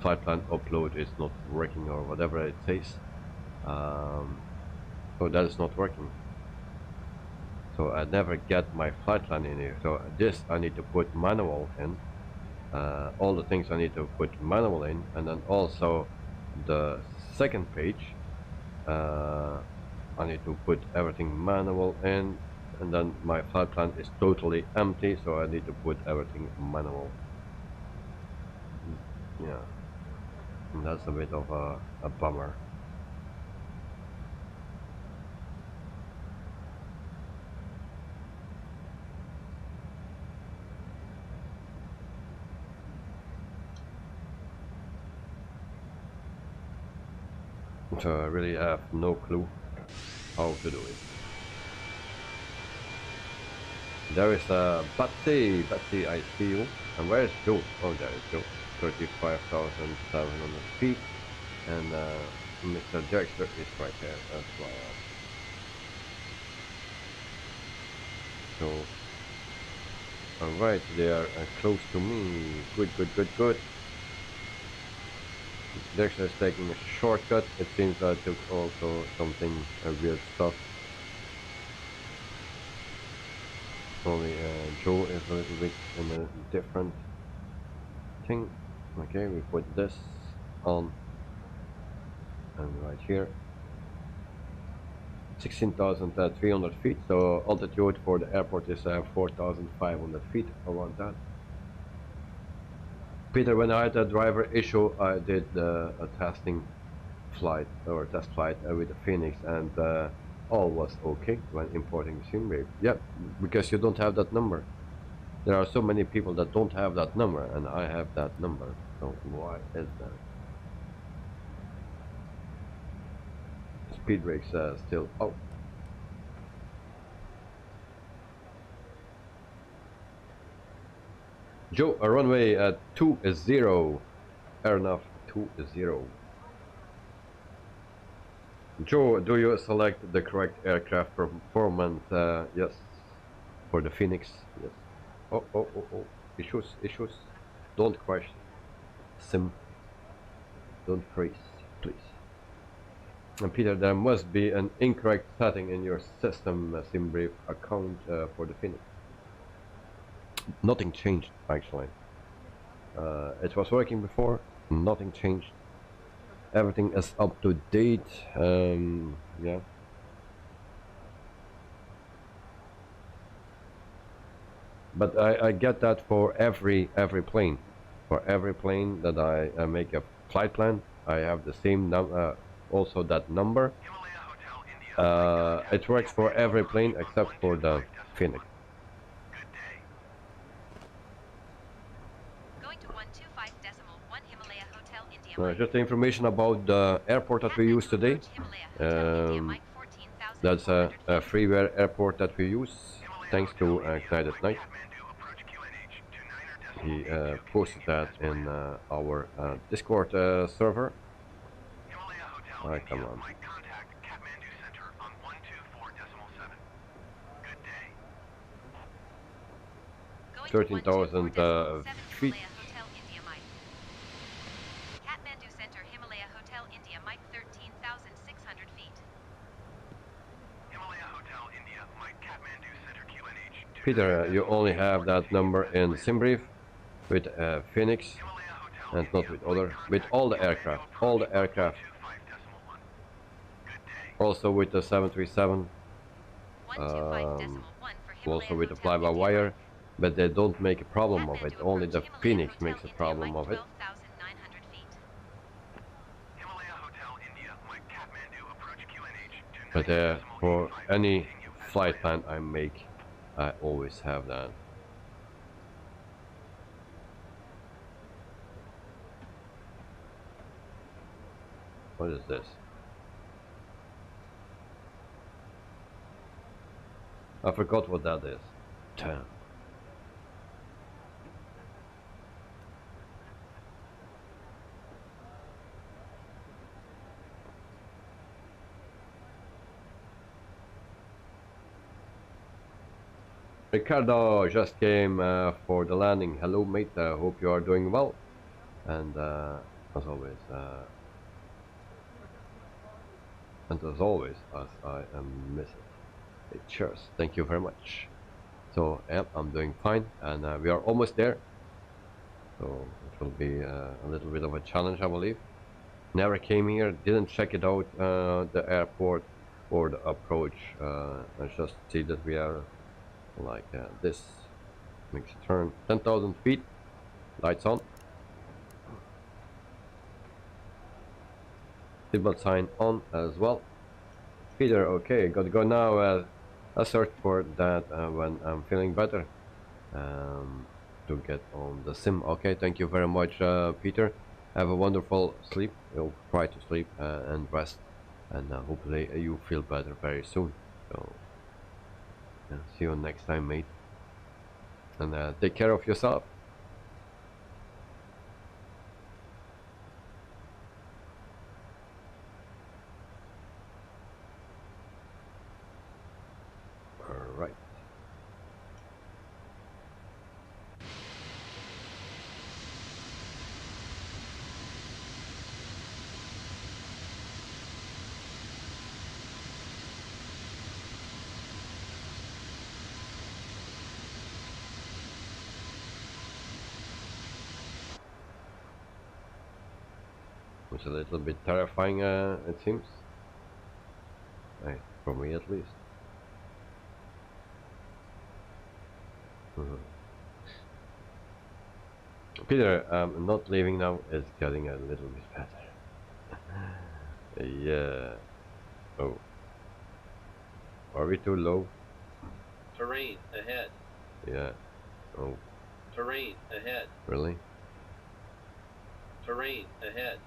Speaker 1: flight plan upload is not working or whatever it says. So that is not working. So I never get my flight plan in here. So this I need to put manual in. All the things I need to put manual in, and then also the second page I need to put everything manual in. And then my flight plan is totally empty, so I need to put everything manual. Yeah, and that's a bit of a bummer. So I really have no clue how to do it. There is a Batsy, I see you. And where is Joe? Oh, there is Joe. 35,700 feet. And Mr. Jackster is right there as well. So, alright, they are close to me. Good. Jackster is taking a shortcut. It seems I took also something weird stuff. Only Joe is a little bit in a different thing. Okay, we put this on and right here. 16,300 feet, so altitude for the airport is 4,500 feet, around that. Peter, when I had a driver issue, I did a testing flight or test flight with the FENIX, and all was okay when importing SimWave. Yep, because you don't have that number. There are so many people that don't have that number, and I have that number. So why is that? Speed brakes still out. Joe, a runway at 20. Airnav 20. Joe, do you select the correct aircraft performance? Yes. For the FENIX, yes. Oh. Issues. Don't crash. Sim. Don't freeze, please. And Peter, there must be an incorrect setting in your system SimBrief account for the FENIX. Nothing changed, actually. It was working before, nothing changed. Everything is up to date. Yeah. But I get that for every plane. For every plane that I make a flight plan, I have the same also that number. It works for every plane except for the FENIX. Just the information about the airport that we use today. That's a freeware airport that we use, thanks to Knight at Night. He posted that in our Discord server.
Speaker 7: Hotel
Speaker 1: Alright, come
Speaker 7: India
Speaker 1: on.
Speaker 7: might contact Kathmandu Center on 124.7. Good day.
Speaker 5: Going
Speaker 1: 13,000
Speaker 5: to 124.7
Speaker 1: feet.
Speaker 5: Himalaya Hotel India Mike. Kathmandu Center Himalaya Hotel India Mike 13,600 feet.
Speaker 7: Himalaya Hotel India might Kathmandu Center QNH.
Speaker 1: Peter, you only have that number in SimBrief with FENIX
Speaker 7: Himalaya Hotel
Speaker 1: and not
Speaker 7: India
Speaker 1: with
Speaker 7: might
Speaker 1: other, with
Speaker 7: contact
Speaker 1: all the
Speaker 7: Kathmandu
Speaker 1: aircraft,
Speaker 7: approach on 125.1. Good day.
Speaker 1: also with the 737,
Speaker 5: 125.1 for Himalaya
Speaker 1: also with the
Speaker 5: Hotel India
Speaker 1: fly-by-wire,
Speaker 5: Mike.
Speaker 1: but they don't make a problem of it.
Speaker 5: Kathmandu
Speaker 1: Only the
Speaker 5: approach Himalaya
Speaker 1: FENIX
Speaker 5: Hotel
Speaker 1: makes a
Speaker 5: India
Speaker 1: problem
Speaker 5: Mike
Speaker 1: of it.
Speaker 5: 12,900 feet.
Speaker 7: Himalaya Hotel India might Kathmandu approach QNH
Speaker 1: But
Speaker 7: 29.85.
Speaker 1: for any
Speaker 7: Continue as
Speaker 1: flight
Speaker 7: planned.
Speaker 1: plan I make, I always have that. What is this? I forgot what that is. Damn. Ricardo just came for the landing. Hello, mate. Hope you are doing well. And as always, as I am missing. Hey, cheers. Thank you very much. So, yeah, I'm doing fine, and we are almost there. So it will be a little bit of a challenge, I believe. Never came here, didn't check it out, the airport or the approach. I just see that we are like this. Makes a turn. 10,000 feet. Lights on. Seatbelt sign on as well. Peter, okay, got to go now. I search for that when I'm feeling better. To get on the sim. Okay, thank you very much, Peter. Have a wonderful sleep. You'll try to sleep and rest, and hopefully you feel better very soon. So, yeah, see you next time, mate. And take care of yourself. All right. It's a little bit terrifying, it seems. For me, at least. Peter, not leaving now is getting a little bit better. Yeah. Oh. Are we too low?
Speaker 8: Terrain ahead.
Speaker 1: Yeah. Oh,
Speaker 8: Terrain ahead.
Speaker 1: really?
Speaker 8: Terrain ahead.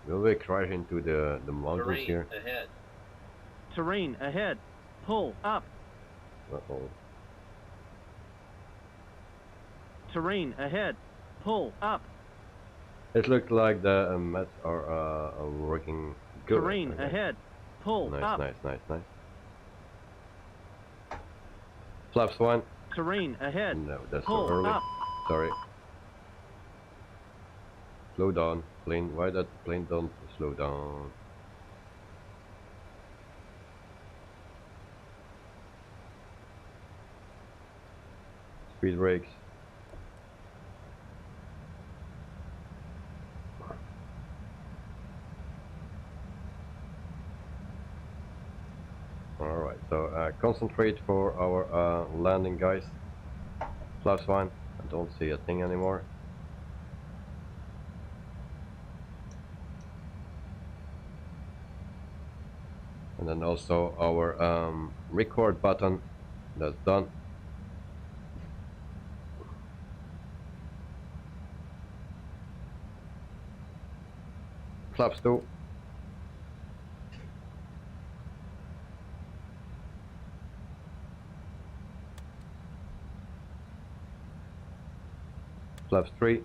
Speaker 1: Will we crash into the mountains
Speaker 8: Terrain
Speaker 1: here?
Speaker 8: ahead.
Speaker 9: Terrain ahead. Pull up.
Speaker 1: Uh-oh.
Speaker 9: Terrain ahead. Pull up.
Speaker 1: It looked like the mats are working good.
Speaker 9: Terrain
Speaker 1: okay.
Speaker 9: ahead. Pull
Speaker 1: Nice,
Speaker 9: up.
Speaker 1: nice, nice, nice. Flaps one.
Speaker 9: Terrain ahead.
Speaker 1: No, that's
Speaker 9: Pull
Speaker 1: too early.
Speaker 9: up.
Speaker 1: Sorry. Slow down, plane. Why that plane don't slow down? Speed brakes. Alright, so concentrate for our landing, guys. Flaps one. I don't see a thing anymore. And then also our record button. That's done. Flaps 2. Flaps 3.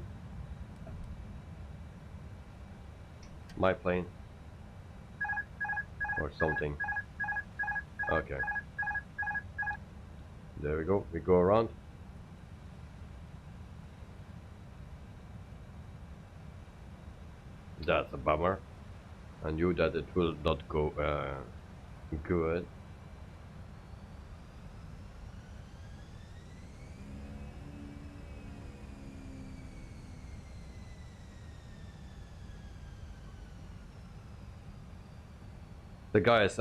Speaker 1: My plane. or something. Okay. There we go. We go around. That's a bummer. I knew that it will not go good. The guys,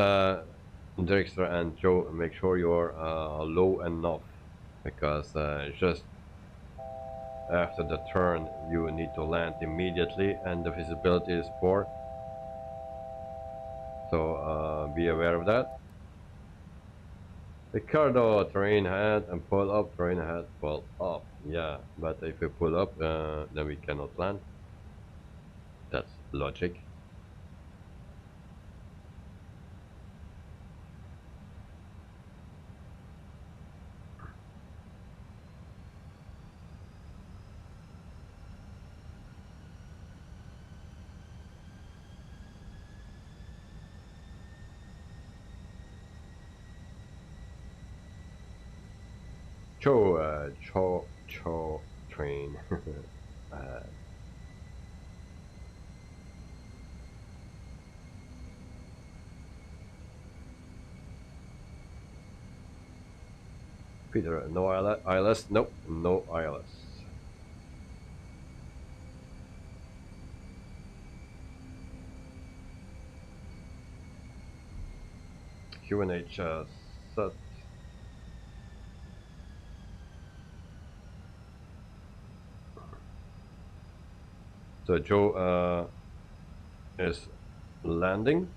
Speaker 1: Dexter and Joe, make sure you're low enough, because just after the turn you need to land immediately and the visibility is poor. So be aware of that. Ricardo, terrain ahead and pull up, terrain ahead, pull up. Yeah, but if we pull up, then we cannot land. That's logic. Cho train. Peter, no ILS? Nope, no ILS. QNH set. So Joe is landing.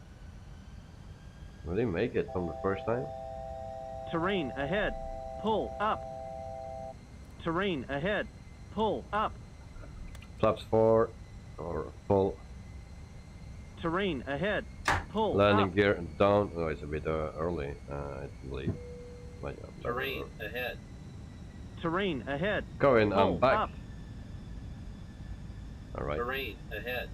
Speaker 1: Will he make it from the first time?
Speaker 9: Terrain ahead. Pull up. Terrain ahead. Pull up.
Speaker 1: Flaps 4 or full.
Speaker 9: Terrain ahead. Pull
Speaker 1: Landing
Speaker 9: up.
Speaker 1: gear down. Oh, it's a bit early, I believe. But, yeah,
Speaker 8: Terrain ahead.
Speaker 9: Terrain ahead.
Speaker 1: Going, I'm
Speaker 9: Pull
Speaker 1: back.
Speaker 9: up.
Speaker 1: All right.
Speaker 8: Terrain ahead.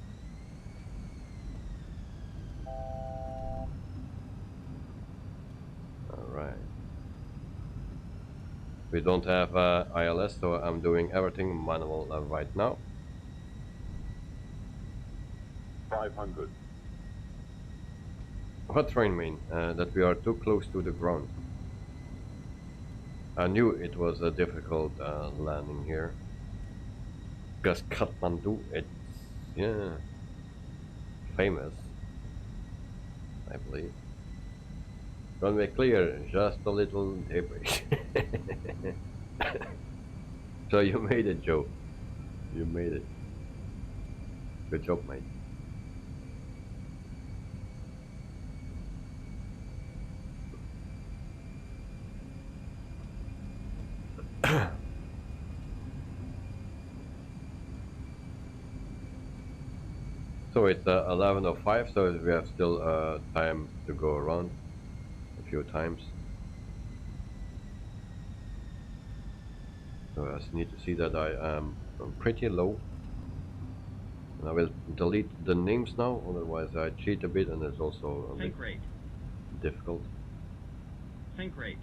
Speaker 1: All right. We don't have ILS, so I'm doing everything manual right now.
Speaker 10: 500.
Speaker 1: What train mean? That we are too close to the ground. I knew it was a difficult landing here. Because Kathmandu, it's, yeah, famous, I believe. Runway clear, just a little debris. So you made it, Joe. You made it. Good job, mate. So it's 11:05, so we have still time to go around a few times. So I just need to see that I'm pretty low. And I will delete the names now, otherwise I cheat a bit and it's also a bit
Speaker 9: Sync rate.
Speaker 1: difficult.
Speaker 9: Sync rate.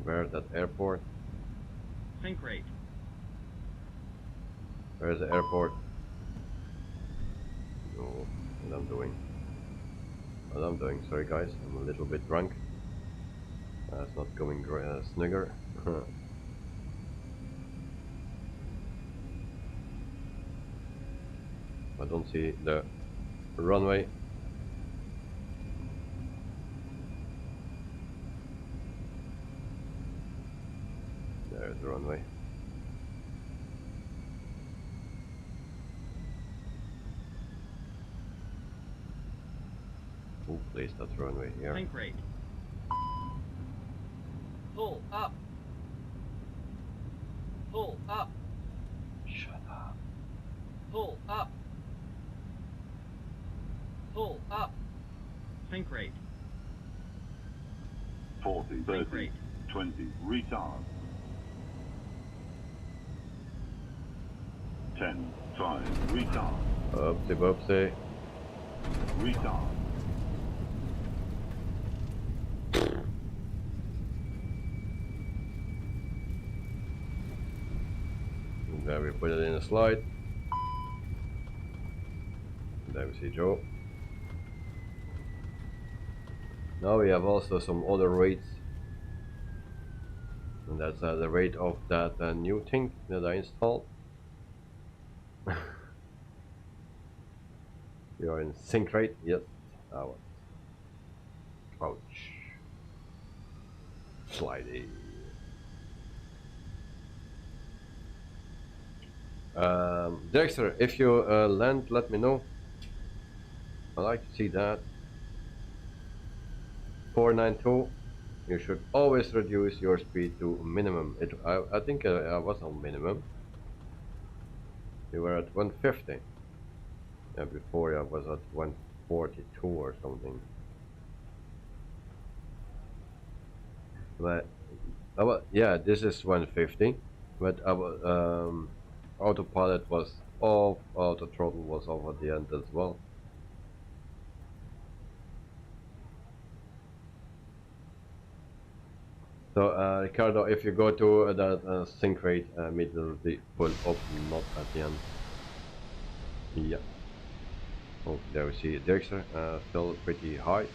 Speaker 1: Where's that airport?
Speaker 9: Sync rate.
Speaker 1: Where's the airport? No, what I'm doing. What I'm doing, sorry guys, I'm a little bit drunk. It's not going snigger. I don't see the runway. There's the runway. Who placed that runway here?
Speaker 9: Sync rate.
Speaker 8: Pull up. Pull up.
Speaker 1: Shut up.
Speaker 8: Pull up. Pull up.
Speaker 9: Sync rate.
Speaker 10: 40,
Speaker 9: Sync
Speaker 10: 30,
Speaker 9: rate.
Speaker 10: 20, retard. 10, 5, retard.
Speaker 1: Oopsie boopsie.
Speaker 10: Retard.
Speaker 1: There we put it in a slide. There we see Joe. Now we have also some other rates, and that's the rate of that new thing that I installed. We are in sync rate, yes. Ouch. Slidey. Dexter, if you land, let me know. I like to see that. 492. You should always reduce your speed to minimum. I think I was on minimum. You were at 150. Yeah, before I was at 142 or something. But yeah, this is 150. But autopilot was off, auto throttle was off at the end as well. So Ricardo, if you go to that sync rate, immediately pull up, not at the end. Yeah. Oh, there we see Dexter, still pretty high.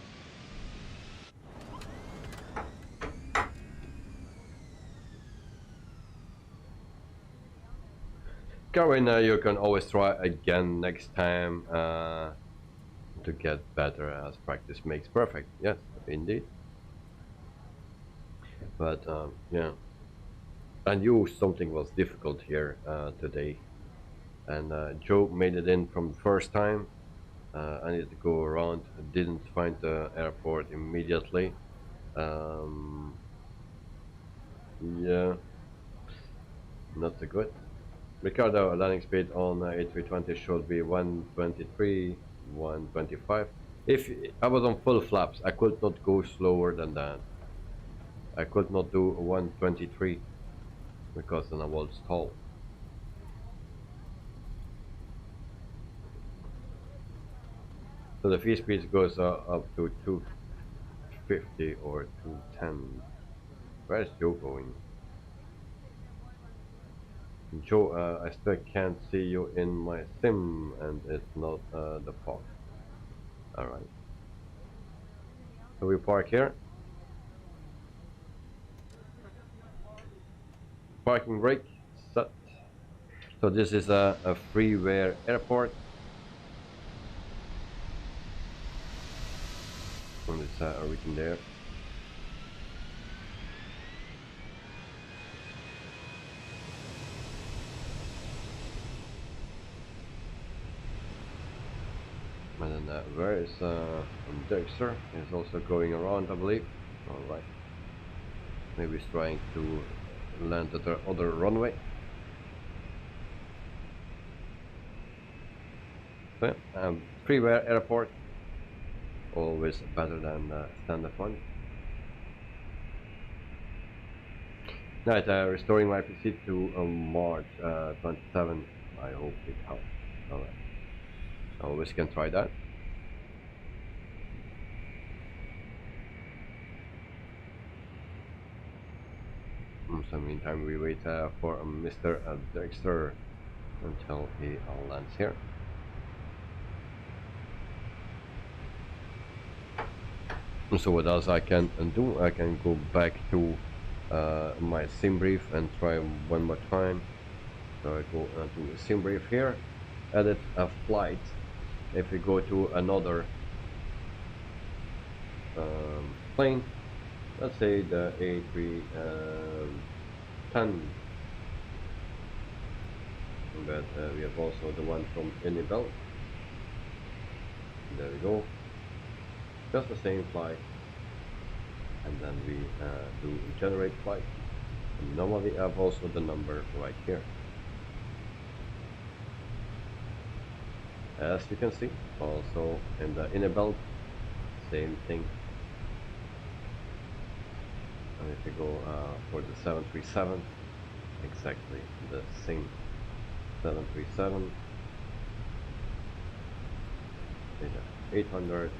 Speaker 1: Karen, you can always try again next time to get better, as practice makes perfect. Yes, indeed. But yeah, I knew something was difficult here today, and Joe made it in from the first time. I needed to go around, didn't find the airport immediately. Yeah, not so good. Ricardo, landing speed on A320 should be 123, 125. If I was on full flaps, I could not go slower than that. I could not do 123 because then I will stall. So the V speed goes up to 250 or 210. Where's Joe going? Joe, I still can't see you in my sim, and it's not the fog. Alright. So we park here. Parking brake set. So this is a freeware airport. And it's written there. And then where is Dexter? Is also going around, I believe. Alright. Maybe he's trying to land at the other runway. So, freeware airport. Always better than standard one. Right, restoring my PC to March 27. I hope it helps. Alright. Always can try that. So meantime we wait for Mr. Dexter until he lands here. So what else I can do? I can go back to my sim brief and try one more time. So I go to sim brief here, edit a flight. If we go to another plane, let's say the A310, but we have also the one from Nepal. There we go. Just the same flight, and then we do generate flight. And normally I have also the number right here. As you can see, also in the inner belt, same thing. And if you go for the 737, exactly the same 737, 800.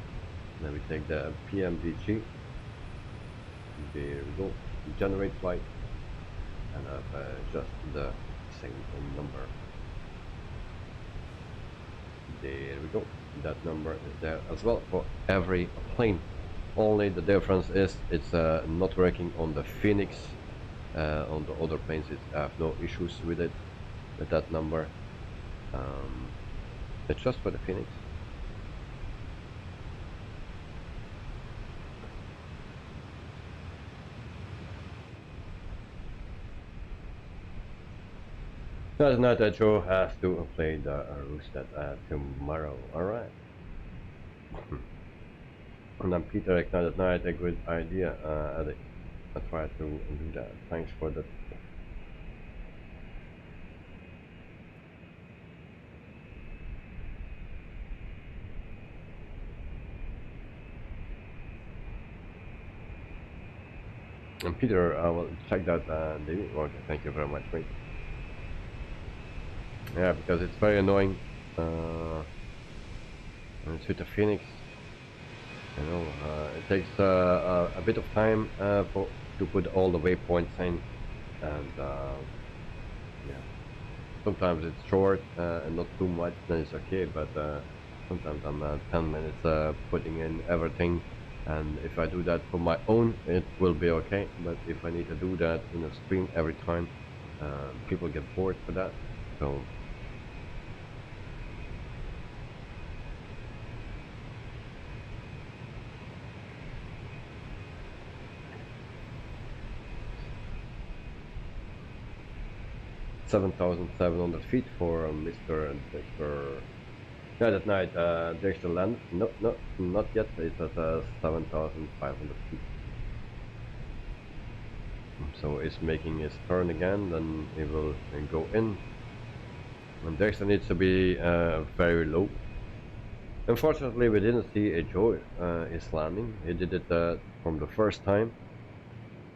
Speaker 1: Then we take the PMDG. There we go. Generate flight, and just the same number. There we go. That number is there as well for every plane. Only the difference is it's not working on the FENIX. On the other planes, it have no issues with it, with that number. It's just for the FENIX. That's not that Joe has to play the roosted tomorrow. Alright. And then Peter ignited night, a good idea. I try to do that. Thanks for that. And Peter, I will check that. David. Okay, thank you very much, mate. Yeah, because it's very annoying. And it's with the FENIX. You know, it takes a bit of time to put all the waypoints in, and yeah, sometimes it's short and not too much, then it's okay. But sometimes I'm 10 minutes putting in everything, and if I do that for my own, it will be okay. But if I need to do that in a stream every time, people get bored for that. So. $7,700 feet for Mr. Dexter. Yeah, that night Dexter landed. No, not yet. It's at 7,500 feet. So it's making his turn again. Then he will go in. And Dexter needs to be very low. Unfortunately, we didn't see Joe his landing. He did it from the first time.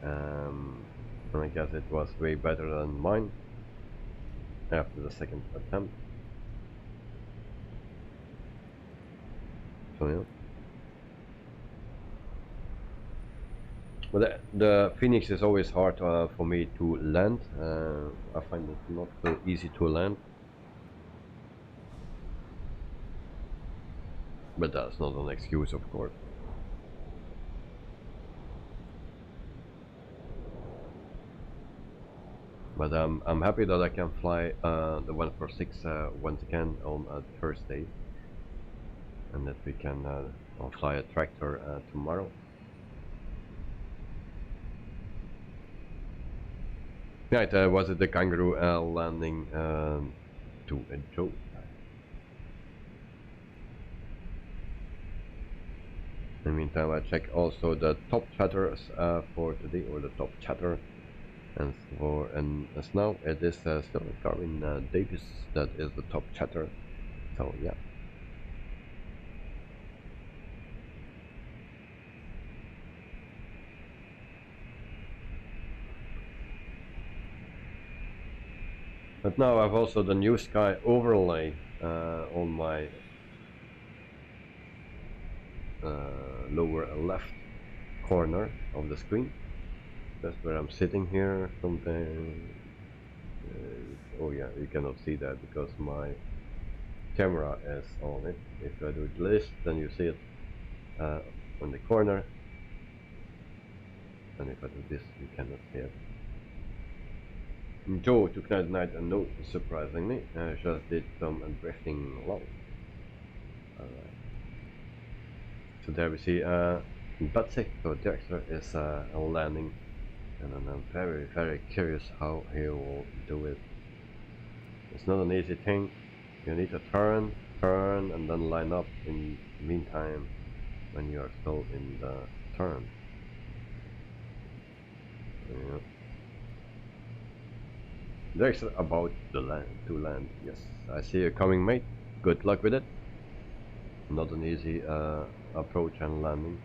Speaker 1: And I guess it was way better than mine. After the second attempt. So yeah. But the FENIX is always hard for me to land. I find it not so easy to land. But that's not an excuse, of course. But I'm happy that I can fly the 146 once again on Thursday, and that we can fly a tractor tomorrow. Right, was it the kangaroo landing to Joe? In the meantime, I check also the top chatters for today, or the top chatter. And as now it is still Carvin Davis that is the top chatter. So yeah. But now I've also the new sky overlay on my lower left corner of the screen. That's where I'm sitting here. Something. Oh yeah, you cannot see that because my camera is on it. If I do this, then you see it on the corner. And if I do this, you cannot see it. Joe took night and no, surprisingly, just did some drifting low. Alright. So there we see Betsy. So Dexter is landing. And I'm very, very curious how he will do it. It's not an easy thing. You need to turn, and then line up in the meantime when you are still in the turn. Yeah. There's about to land. Yes, I see you coming, mate. Good luck with it. Not an easy approach and landing.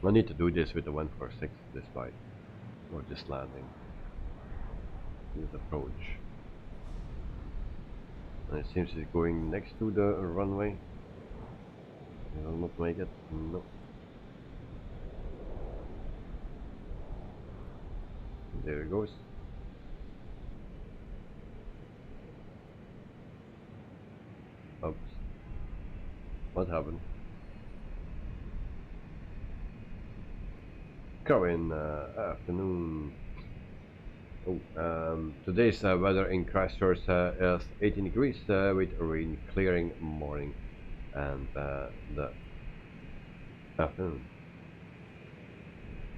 Speaker 1: I need to do this with the 146 this flight, or this landing. This approach. And it seems it's going next to the runway. It will not make it. No. There it goes. Oops. What happened? Current afternoon. Oh, today's weather in Christchurch is 18 degrees with rain clearing morning and the afternoon.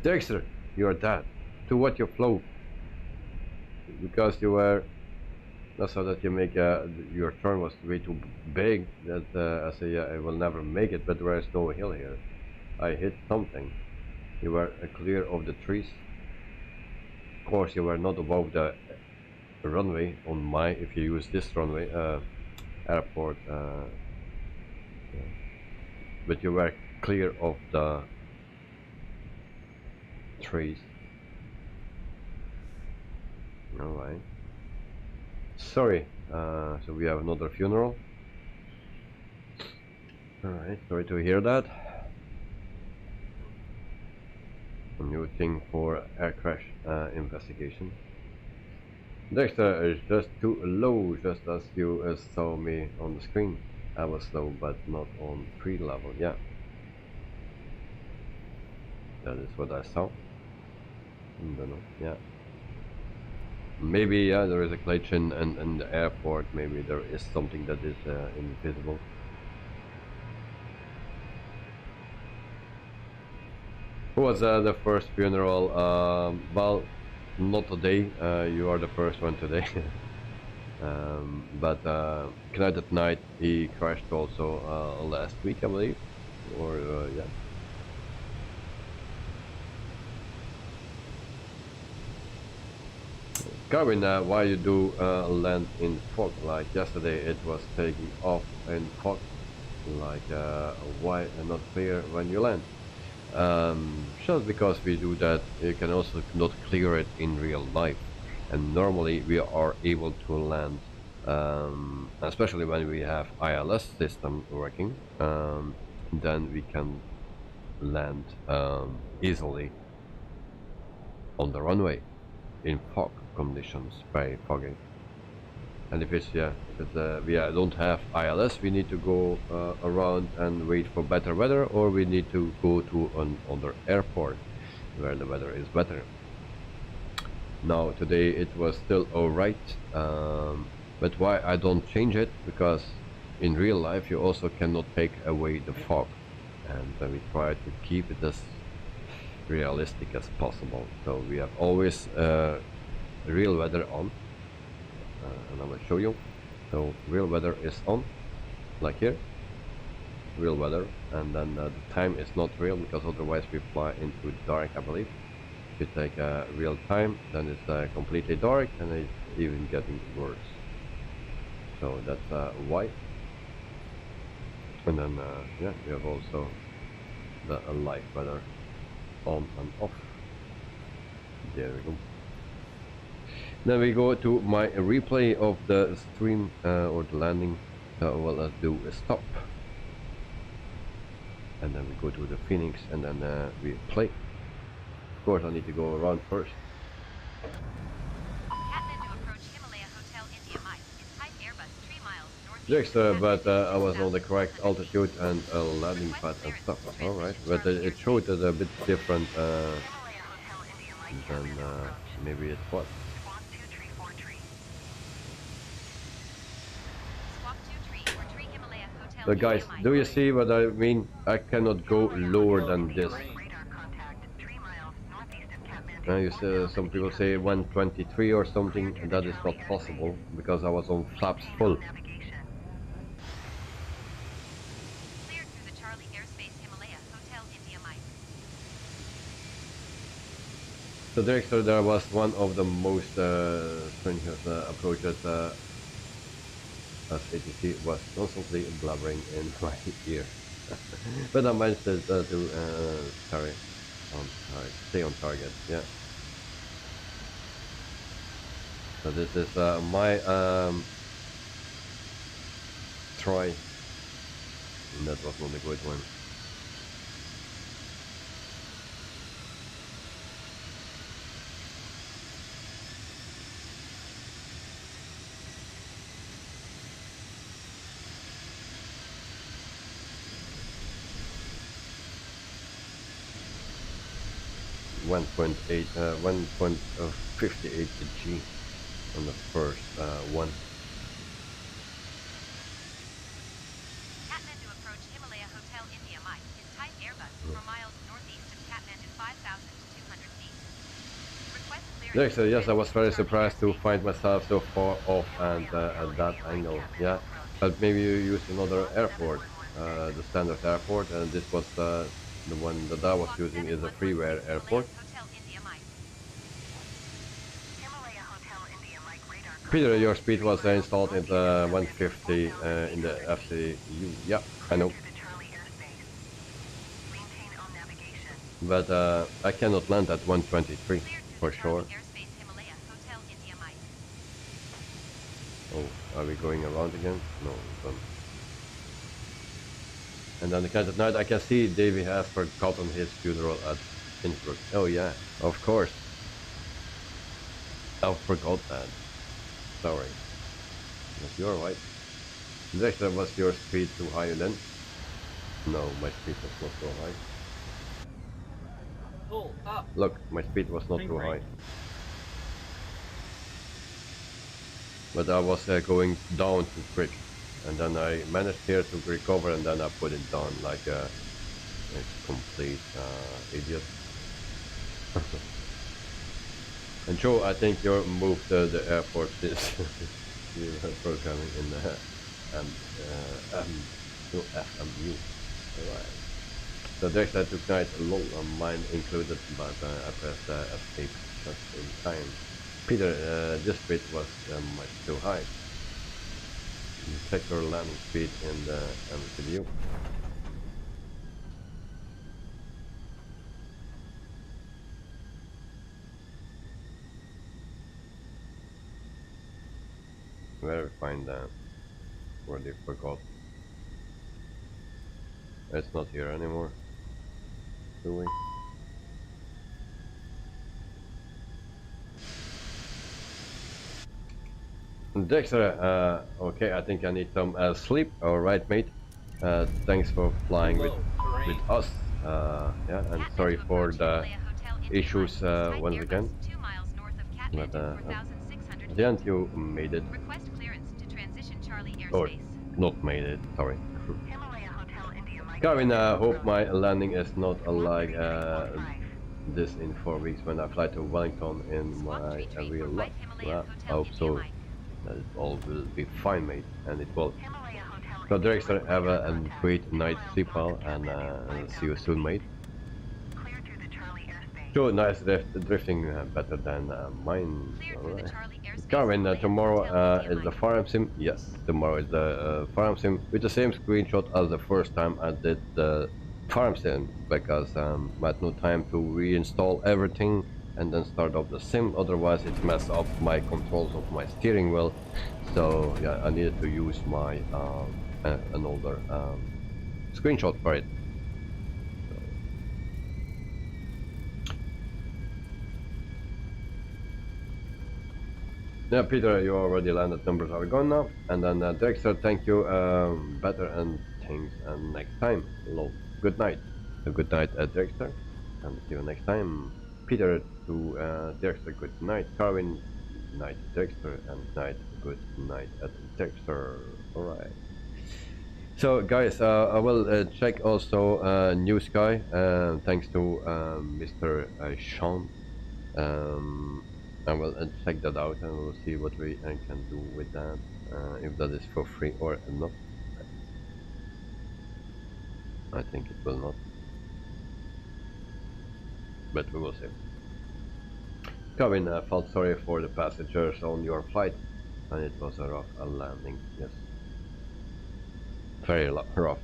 Speaker 1: Dexter, you're dead. To what you flow? Because you were. That's how that you make your turn was way too big that I say I will never make it, but there is no hill here. I hit something. You were clear of the trees. Of course, you were not above the runway on my, if you use this runway, airport, yeah. But you were clear of the trees. Alright. Sorry, so we have another funeral. Alright, sorry to hear that. A new thing for air crash investigation. Dexter is just too low, just as you saw me on the screen. I was low, but not on pre-level, yeah. That is what I saw. I don't know, yeah. Maybe, yeah, there is a glitch in the airport. Maybe there is something that is invisible. Who was the first funeral? Well, not today. You are the first one today. But Tonight at Night, he crashed also last week, I believe. Or, yeah. Kevin, why you do land in fog? Like yesterday it was taking off in fog. Like why not clear when you land? Just because we do that, you can also not clear it in real life. And normally we are able to land, especially when we have ILS system working, then we can land easily on the runway in fog conditions, very foggy. And if it's we don't have ILS, we need to go around and wait for better weather, or we need to go to another airport where the weather is better. Now today it was still alright, but why I don't change it? Because in real life you also cannot take away the fog, and we try to keep it as realistic as possible. So we have always real weather on, and I will show you. So real weather is on, like here, real weather, and then the time is not real because otherwise we fly into dark, I believe. If you take real time, then it's completely dark and it's even getting worse. So that's why. And then yeah, we have also the live weather on and off. There we go. Then we go to my replay of the stream or the landing. So well, let's do a stop, and then we go to the FENIX, and then we play. Of course, I need to go around first.
Speaker 5: Kathmandu approach Himalaya Hotel India Mike is type Airbus 3 miles northeast.
Speaker 1: Next, but I was on the correct altitude and landing pad and stuff. Alright, but it showed it a bit different than maybe it was. But guys, do you see what I mean? I cannot go lower than this. You see, some people say 123 or something, and that is not possible because I was on flaps full. So Dexter, there was one of the most stringent approaches as ATC was constantly blabbering in my ear. But I managed to stay on target, yeah. So this is my try, and that was not a good one. One point 1.58 G on the first one.
Speaker 5: Kathmandu approach Himalaya Hotel India Mike is type Airbus 4 miles northeast of Kathmandu 5,200 feet. Request clearance.
Speaker 1: So yes, I was very surprised to find myself so far off and at that angle. Yeah, but maybe you use another airport, the standard airport, and this was the one that I was using is a freeware airport.
Speaker 5: Hotel India Mike.
Speaker 4: Himalaya Hotel India Mike radar.
Speaker 1: Peter, your speed was installed in the 150 in the FCU. Yeah, I know.
Speaker 4: To the Charlie airspace. Maintain all navigation.
Speaker 1: But I cannot land at 123
Speaker 5: Clear to
Speaker 1: for
Speaker 5: the
Speaker 1: sure.
Speaker 5: Charlie airspace Himalaya Hotel India Mike.
Speaker 1: Oh, are we going around again? No, we're done. And on the count at night, I can see Davey has forgotten his funeral at Innsbruck. Oh yeah, of course. I forgot that. Sorry. But you're right. Dexter, was your speed too high then? No, my speed was not so high.
Speaker 8: Pull up.
Speaker 1: Look, my speed was not too high. But I was going down too quick. And then I managed here to recover, and then I put it down like a complete idiot. And Joe, I think you moved the airport is you are programming in the FMU. Alright. So there's that took night long on mine included, but I pressed escape just in time. Peter, this bit was much too high. Check your landing speed in the MCU. Where we find that? Where they forgot? It's not here anymore. Do we? Dexter, okay, I think I need some sleep. Alright, mate. Thanks for flying with us. Yeah, and sorry for the issues once again. But at the end you made it.
Speaker 5: Request clearance to transition Charlie
Speaker 1: Or
Speaker 5: airspace.
Speaker 1: not made it, sorry.
Speaker 4: Himalaya Hotel India Mike.
Speaker 1: Gavin, hope my landing is not like this in 4 weeks when I fly to Wellington in my real life. Yeah, I hope so. That it all will be fine, mate, and it will. So, Dexter, have a great night sleep well, and see you soon, mate.
Speaker 4: Clear to the Charlie airspace.
Speaker 1: So nice drifting, better than mine.
Speaker 5: Clear through the Charlie airspace.
Speaker 1: Carvin,
Speaker 5: Himalaya
Speaker 1: tomorrow
Speaker 5: Hotel India
Speaker 1: is the
Speaker 5: Mike.
Speaker 1: farm sim. Yes, tomorrow is the farm sim with the same screenshot as the first time I did the farm sim, because I had no time to reinstall everything and then start up the sim, otherwise it messed up my controls of my steering wheel. So yeah, I needed to use my an older screenshot for it. Yeah, Peter, you already landed. Numbers are gone now. And then Dexter, thank you. Better and things. And next time, love. Good night. A good night, Dexter. And see you next time. Peter to Dexter, good night. Carvin, night, Dexter, and night, good night at Dexter. Alright. So guys, I will check also New Sky. Thanks to Mr. Sean. I will check that out and we'll see what we can do with that, if that is for free or not. I think it will not, but we will see. Kevin, felt sorry for the passengers on your flight, and it was a rough landing, yes. Very rough.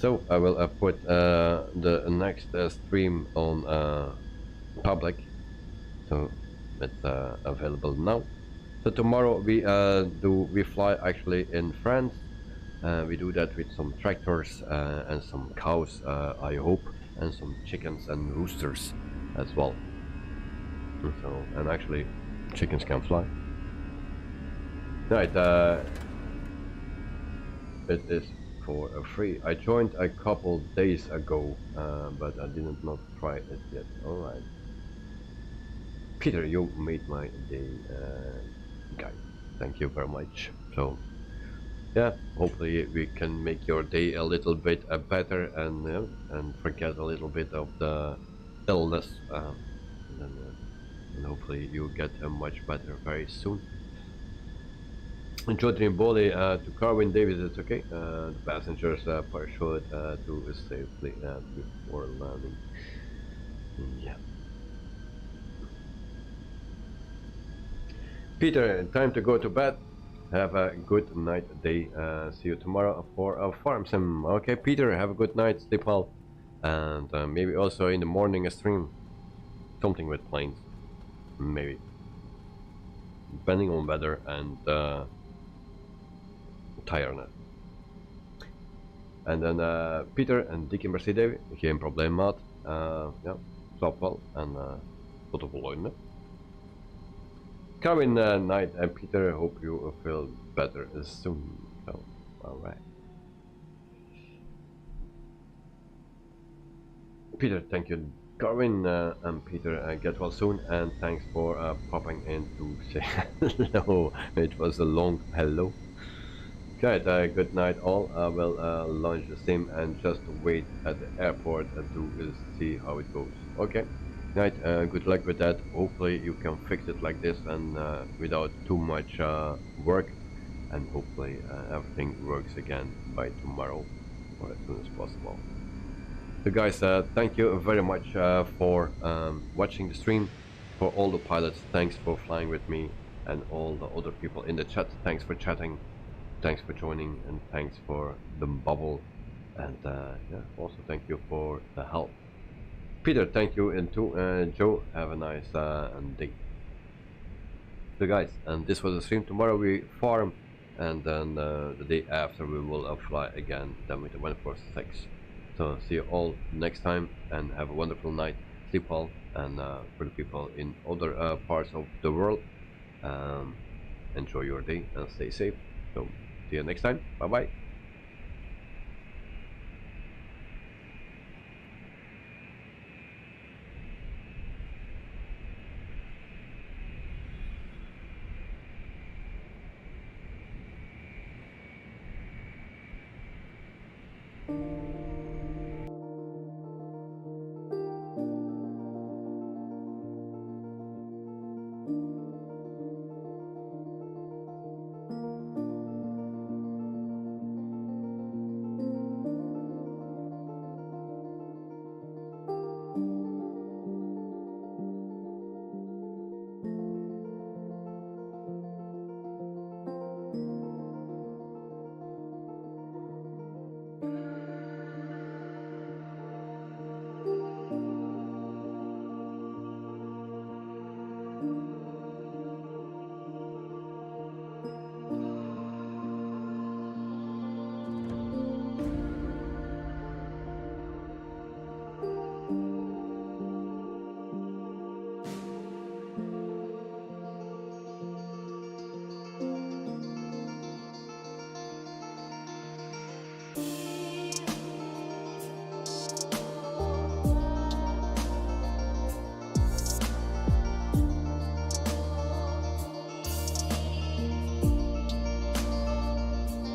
Speaker 1: So I will put the next stream on public, so it's available now. So tomorrow we fly actually in France. We do that with some tractors and some cows, I hope, and some chickens and roosters as well. So, and actually chickens can fly. Right, it is for free. I joined a couple days ago, but I didn't not try it yet. Alright. Peter, you made my day, guy. Thank you very much. So, yeah, hopefully we can make your day a little bit better and forget a little bit of the illness, and hopefully you get much better very soon. Enjoy Boli to Carwin Davis, it's okay. The passengers parachute to safely before landing. Yeah. Peter, time to go to bed. Have a good night, day. See you tomorrow for a farm sim. Okay, Peter, have a good night, sleep well, and maybe also in the morning a stream, something with planes, maybe, depending on weather and tiredness. En dan Pieter en dikke merci David, geen probleem maat. Ja, slaap wel en tot de volgende. Come in night and Peter, hope you feel better soon. So, alright. Peter, thank you. Carwin and Peter, get well soon, and thanks for popping in to say hello. It was a long hello. Okay, good night all. I will launch the sim and just wait at the airport to see how it goes. Okay, night, good luck with that. Hopefully you can fix it like this and without too much work, and hopefully everything works again by tomorrow or as soon as possible. So guys, thank you very much for watching the stream. For all the pilots, thanks for flying with me, and all the other people in the chat, thanks for chatting. Thanks for joining, and thanks for the bubble, and yeah, also thank you for the help. Peter, thank you, and to Joe, have a nice day. So guys, and this was the stream. Tomorrow we farm, and then the day after we will fly again, then with the 146. So see you all next time, and have a wonderful night. Sleep well, and for the people in other parts of the world, enjoy your day and stay safe. So see you next time. Bye bye.